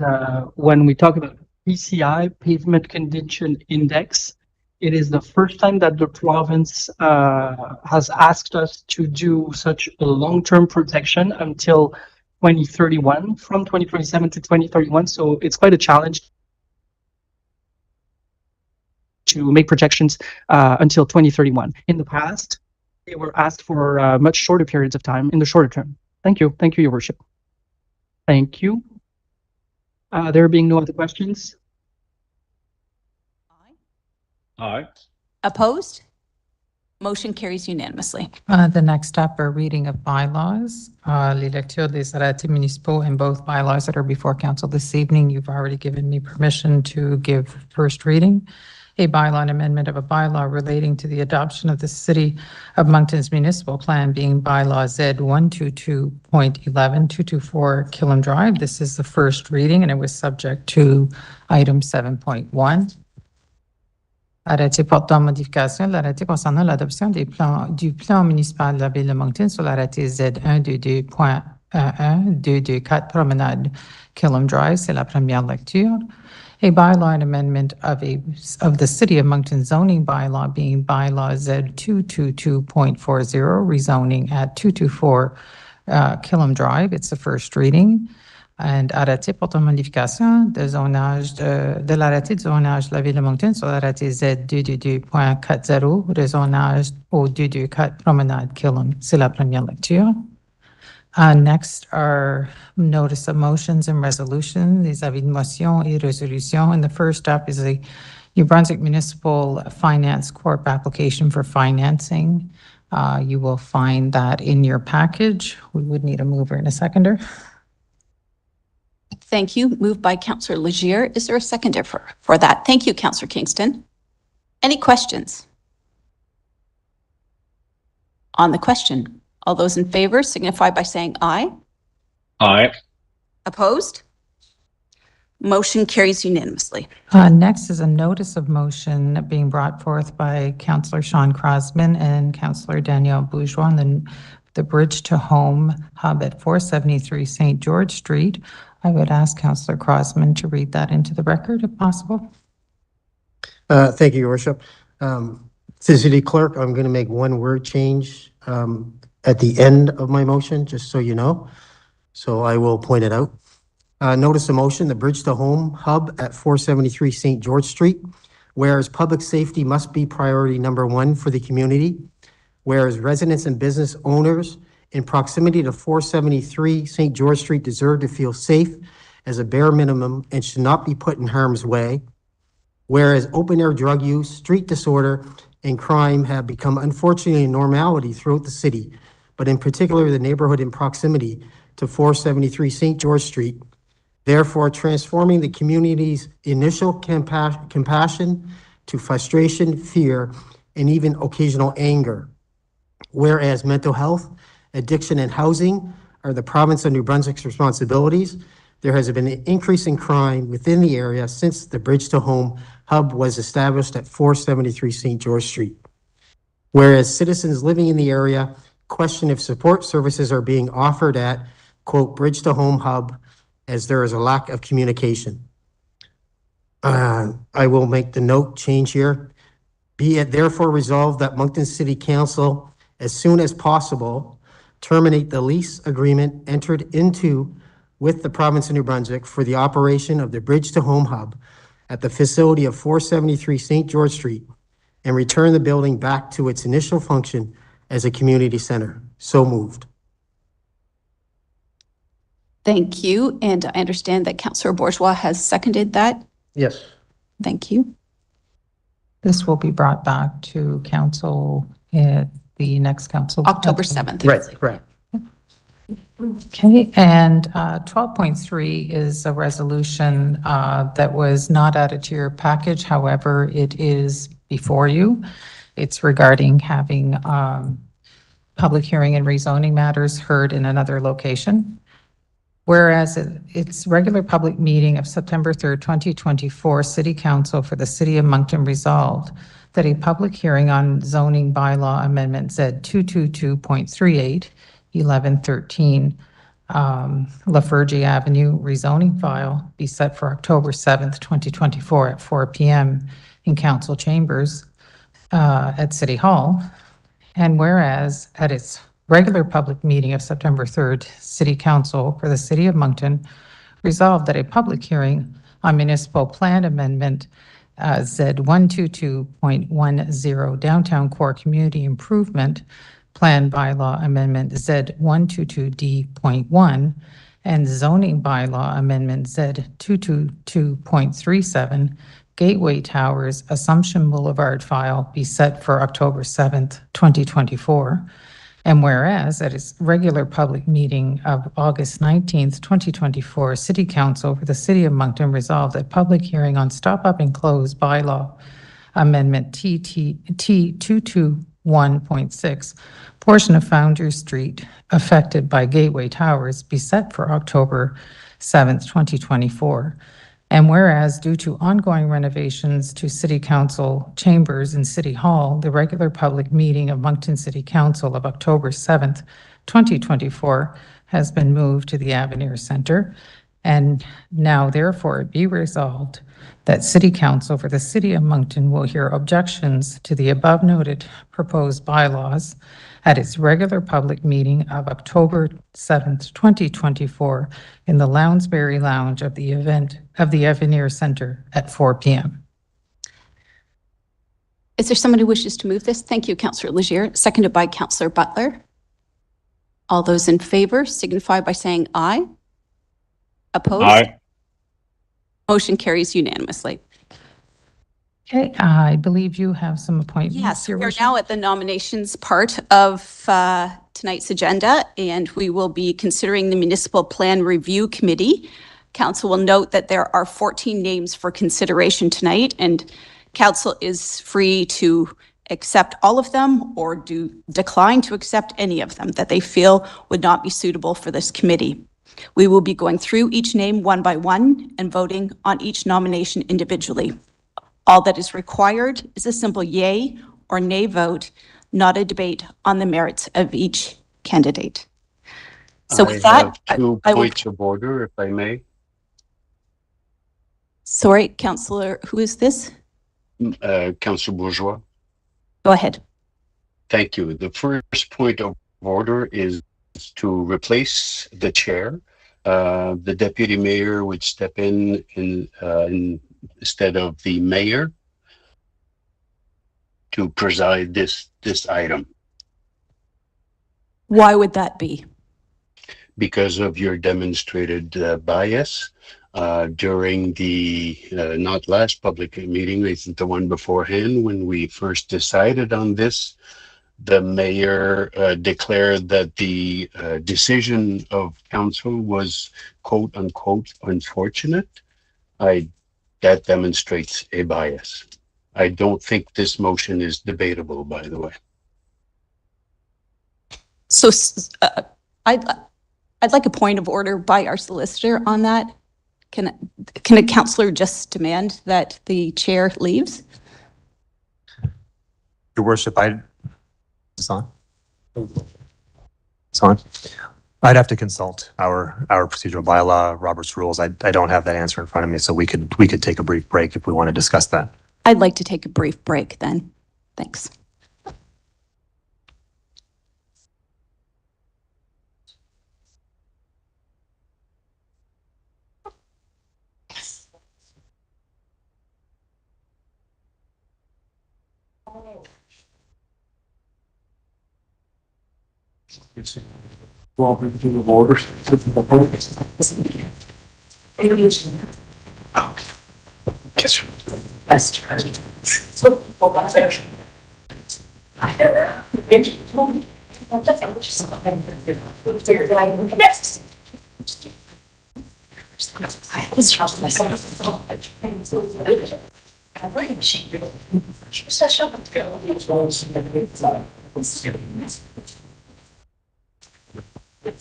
when we talk about PCI, Pavement Condition Index, it is the first time that the province has asked us to do such a long-term protection until 2031, from 2027 to 2031. So it's quite a challenge to make projections until 2031. In the past, they were asked for much shorter periods of time in the shorter term. Thank you. Thank you, Your Worship. Thank you. There being no other questions? Aye. Opposed? Motion carries unanimously. The next up are reading of bylaws. Les lectures des arrêtés municipaux and both bylaws that are before council this evening. You've already given me permission to give first reading. A bylaw and amendment of a bylaw relating to the adoption of the City of Moncton's municipal plan, being bylaw Z 122.11 224 Killam Drive. This is the first reading and it was subject to item 7.1. Arrêté portant modification de l'arrêté concernant l'adoption du plan municipal de la ville de Moncton sur l'arrêté Z 122.11 Promenade Killam Drive. C'est la première lecture. A bylaw and amendment of the City of Moncton zoning bylaw, being bylaw Z 222.40, rezoning at 224 Killam Drive. It's the first reading. And arrêté portant modification de zonage de l'arrêté de zonage de la ville de Moncton sur l'arrêté Z 222.40, rezonage au 224 Promenade Killam. C'est la première lecture. Next are notice of motions and resolution, les avis de motion et résolution. And the first up is a New Brunswick Municipal Finance Corp application for financing. You will find that in your package. We would need a mover and a seconder. Thank you. Moved by Councillor Legier. Is there a seconder for that? Thank you, Councillor Kingston. Any questions on the question? All those in favor signify by saying aye. Aye. Opposed? Motion carries unanimously. Next is a notice of motion being brought forth by Councillor Sean Crosman and Councillor Danielle Bourgeois on the Bridge to Home hub at 473 St. George Street. I would ask Councillor Crosman to read that into the record if possible. Thank you, Your Worship. City Clerk, I'm going to make one word change at the end of my motion, just so you know. So I will point it out. Notice of motion, the Bridge to Home hub at 473 St. George Street. Whereas public safety must be priority number one for the community. Whereas residents and business owners in proximity to 473 St. George Street deserve to feel safe as a bare minimum and should not be put in harm's way. Whereas open-air drug use, street disorder, and crime have become unfortunately a normality throughout the city, but in particular the neighborhood in proximity to 473 St. George Street. Therefore, transforming the community's initial compassion to frustration, fear, and even occasional anger. Whereas mental health, addiction, and housing are the province of New Brunswick's responsibilities, there has been an increase in crime within the area since the Bridge to Home hub was established at 473 St. George Street. Whereas citizens living in the area question if support services are being offered at, quote, Bridge to Home hub, as there is a lack of communication. I will make the note change here. Be it therefore resolved that Moncton City Council, as soon as possible, terminate the lease agreement entered into with the province of New Brunswick for the operation of the Bridge to Home hub at the facility of 473 St. George Street and return the building back to its initial function as a community center. So moved. Thank you. And I understand that Councillor Bourgeois has seconded that. Yes. Thank you. This will be brought back to council at the next council. October 7th. Right, correct. Okay, and 12.3 is a resolution that was not added to your package. However, it is before you. It's regarding having public hearing and rezoning matters heard in another location. Whereas its regular public meeting of September 3rd, 2024, City Council for the City of Moncton resolved that a public hearing on zoning bylaw amendment Z 222.38 1113 Lafergie Avenue rezoning file be set for October 7th, 2024 at 4 p.m. in council chambers at City Hall. And whereas at its regular public meeting of September 3rd, City Council for the City of Moncton resolved that a public hearing on municipal plan amendment Z 122.10 Downtown Core Community Improvement Plan Bylaw Amendment Z 122D.1 and Zoning Bylaw Amendment Z 222.37 Gateway Towers Assumption Boulevard file be set for October 7th, 2024. And whereas at its regular public meeting of August 19th, 2024, City Council for the City of Moncton resolved that public hearing on Stop Up and Close Bylaw Amendment T221.6, portion of Foundry Street affected by Gateway Towers be set for October 7th, 2024. And whereas due to ongoing renovations to City Council chambers in City Hall, the regular public meeting of Moncton City Council of October 7th, 2024 has been moved to the Avenir Center. And now therefore be resolved that City Council for the City of Moncton will hear objections to the above noted proposed bylaws at its regular public meeting of October 7th, 2024 in the Lounsbury Lounge of the Avenir Center at 4 p.m. Is there someone who wishes to move this? Thank you, Councillor Legier. Seconded by Councillor Butler. All those in favor signify by saying aye. Opposed? Aye. Motion carries unanimously. Okay, I believe you have some appointments. Yes, Your we're worship. now at the nominations part of tonight's agenda, and we will be considering the Municipal Plan Review Committee. Council will note that there are 14 names for consideration tonight, and Council is free to accept all of them or decline to accept any of them that they feel would not be suitable for this committee. We will be going through each name one by one and voting on each nomination individually. All that is required is a simple yay or nay vote, not a debate on the merits of each candidate. So with that, I have two I will, points of order, if I may. sorry, Councillor, who is this? Councillor Bourgeois. Go ahead. Thank you. The first point of order is to replace the chair. The deputy mayor would step in instead of the mayor to preside this item. Why would that be? Because of your demonstrated bias during the not last public meeting, I think the one beforehand, when we first decided on this, the mayor declared that the decision of council was quote unquote unfortunate. That demonstrates a bias. I don't think this motion is debatable, by the way. So I'd like a point of order by our solicitor on that. Can a councillor just demand that the chair leaves? Your worship, it's on. It's on. I'd have to consult our procedural bylaw, Robert's rules. I don't have that answer in front of me, so we could take a brief break if we want to discuss that. I'd like to take a brief break then. Thanks. Welcome to the borders. That's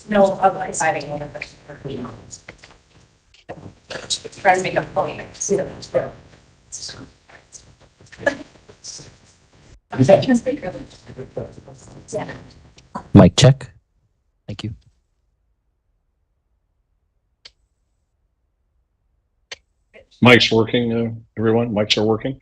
No, I'm exciting. Trying to make a point. See that. Mic check. Thank you. Mic's working, everyone. Mics are working.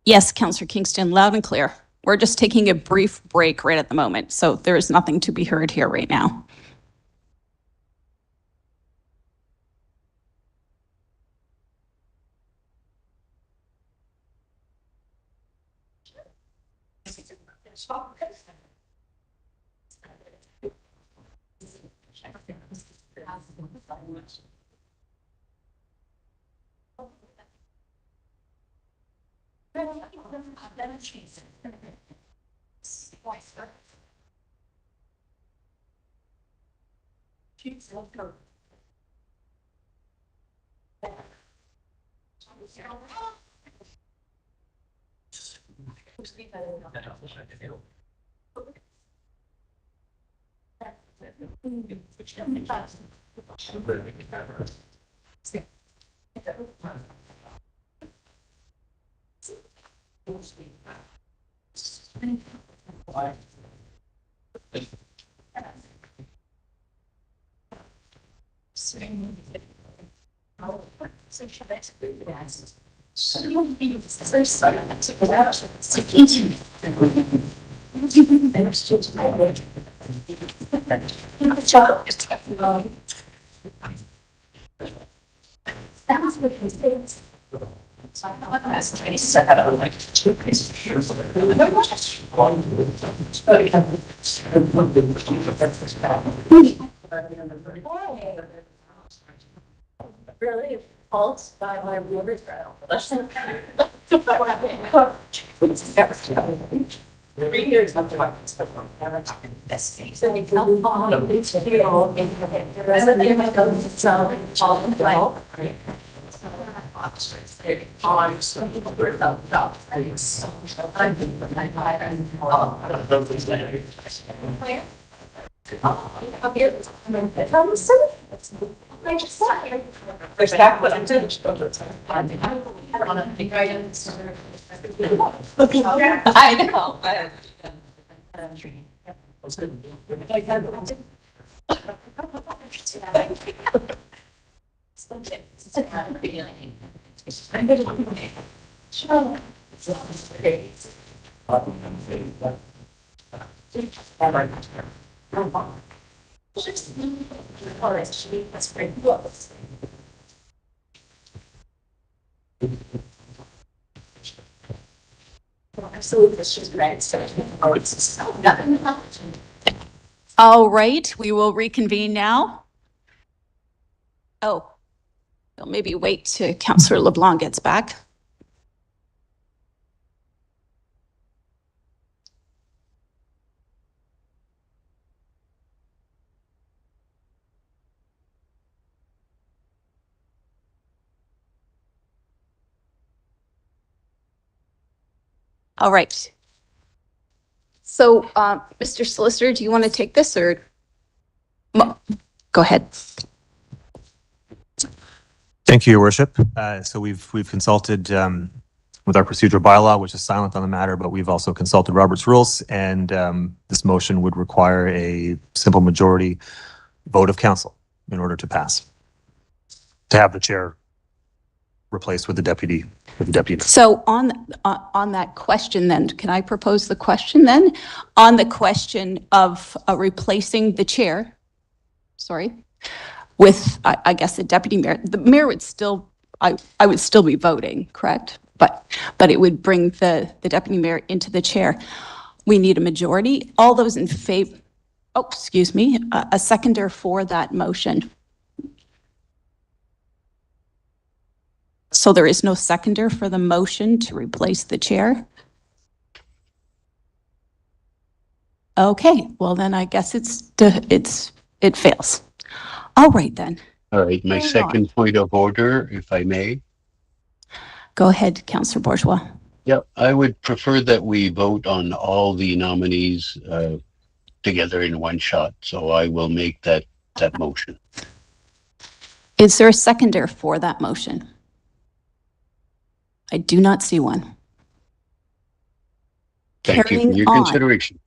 Yes, Councillor Kingston, loud and clear. We're just taking a brief break right at the moment, so there is nothing to be heard here right now. Really pulse by my river trail. 3 years after my best case. And it's all on it's all in the rest of the all in well. I know. Absolutely, she's great. All right, we will reconvene now. Oh, we'll maybe wait till Councillor LeBlanc gets back. All right. So, Mr. Solicitor, do you want to take this or? Go ahead. Thank you, Your Worship. So we've consulted with our procedural bylaw, which is silent on the matter, but we've also consulted Robert's rules, and this motion would require a simple majority vote of council in order to pass, to have the chair replaced with the deputy. So on that question then, can I propose the question then? On the question of replacing the chair, with, I guess, the deputy mayor would still, I would still be voting, correct? But it would bring the deputy mayor into the chair. We need a majority. All those in favor, oh, excuse me, a seconder for that motion. So there is no seconder for the motion to replace the chair? Okay, well then I guess it fails. All right then, All right, my Hang on. second point of order, if I may. go ahead, Councillor Bourgeois. Yeah, I would prefer that we vote on all the nominees together in one shot. So I will make that motion. Is there a seconder for that motion? I do not see one. Thank you for Carrying your on. consideration.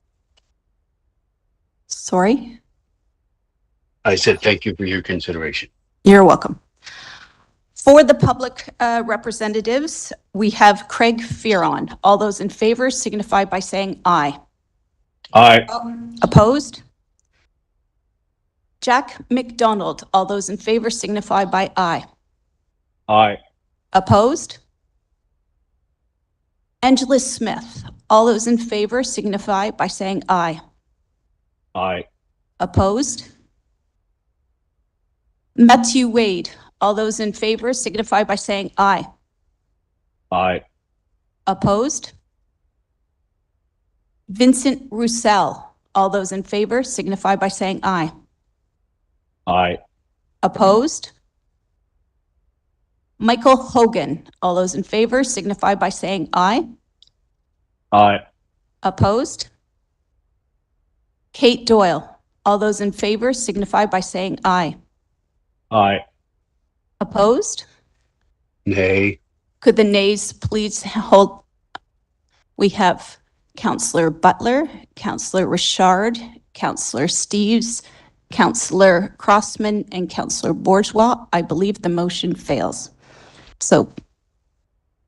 Sorry, I said thank you for your consideration. you're welcome. For the public representatives, we have Craig Fearon. All those in favor signify by saying aye. Aye. Opposed? Jack McDonald. All those in favor signify by aye. Aye. Opposed? Angela Smith. All those in favor signify by saying aye. Aye. Opposed? Matthew Wade. All those in favor signify by saying aye. Aye. Opposed? Vincent Roussel. All those in favor signify by saying aye. Aye. Opposed? Michael Hogan. All those in favor signify by saying aye. Aye. Opposed? Kate Doyle. All those in favor signify by saying aye. Aye. Opposed? Nay. Could the nays please hold? We have Councillor Butler, Councillor Richard, Councillor Steves, Councillor Crossman, and Councillor Bourgeois. I believe the motion fails. So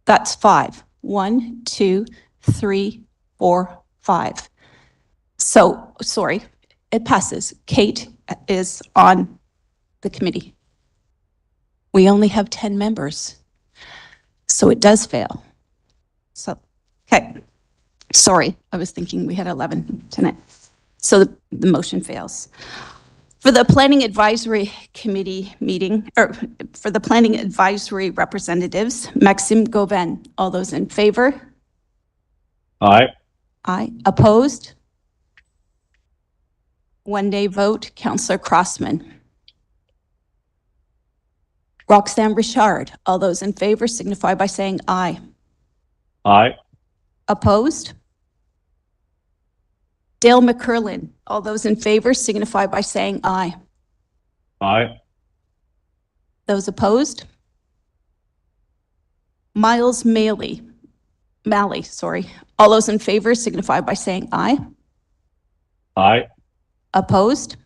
that's 5. 1, 2, 3, 4, 5. So, sorry, it passes. Kate is on the committee. We only have 10 members, so it does fail. So, okay. Sorry, I was thinking we had 11 tonight. So the motion fails. For the Planning Advisory Committee meeting, or for the Planning Advisory representatives, Maxime Gauvin. All those in favor? Aye. Aye. Opposed? 1 nay vote, Councillor Crossman. Roxanne Richard. All those in favor signify by saying aye. Aye. Opposed? Dale McCurlin. All those in favor signify by saying aye. Aye. Those opposed? Miles Malley. All those in favor signify by saying aye. Aye. Opposed?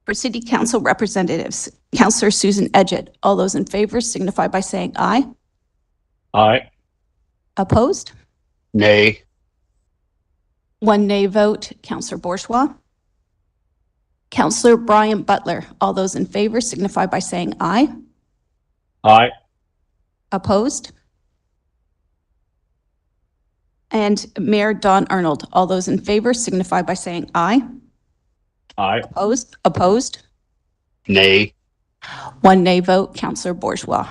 For City Council representatives, Councillor Susan Edgett. All those in favor signify by saying aye. Aye. Opposed? Nay. 1 nay vote, Councillor Bourgeois. Councillor Brian Butler. All those in favor signify by saying aye. Aye. Opposed? And Mayor Don Arnold. All those in favor signify by saying aye. Aye. Opposed? Nay. 1 nay vote, Councillor Bourgeois.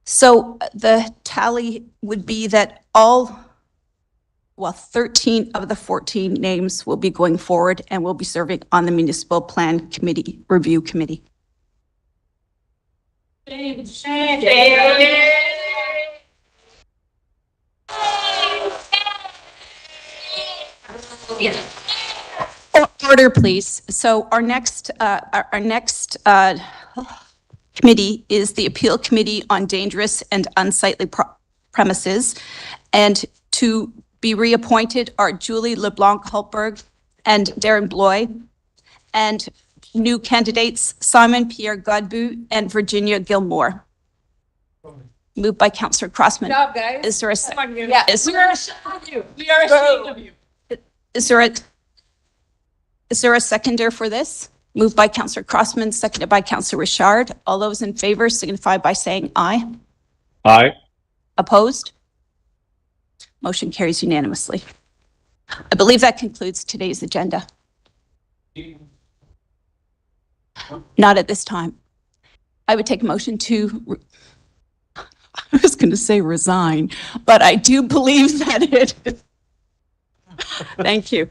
So the tally would be that 13 of the 14 names will be going forward and will be serving on the Municipal Plan Committee, Review Committee. Order, please. So our next committee is the Appeal Committee on Dangerous and Unsightly Premises. And to be reappointed are Julie LeBlanc-Hultberg and Darren Bloy. And new candidates, Simon Pierre Godbout and Virginia Gilmore. Moved by Councillor Crossman. Good job, guys. Is there a Come on, you. yeah, We are ashamed of you. We are ashamed of you. Is there a seconder for this? Moved by Councillor Crossman, seconded by Councillor Richard. All those in favor signify by saying aye. Aye. Opposed? Motion carries unanimously. I believe that concludes today's agenda. Not at this time. I would take a motion to, I was going to say resign, but I do believe that Thank you.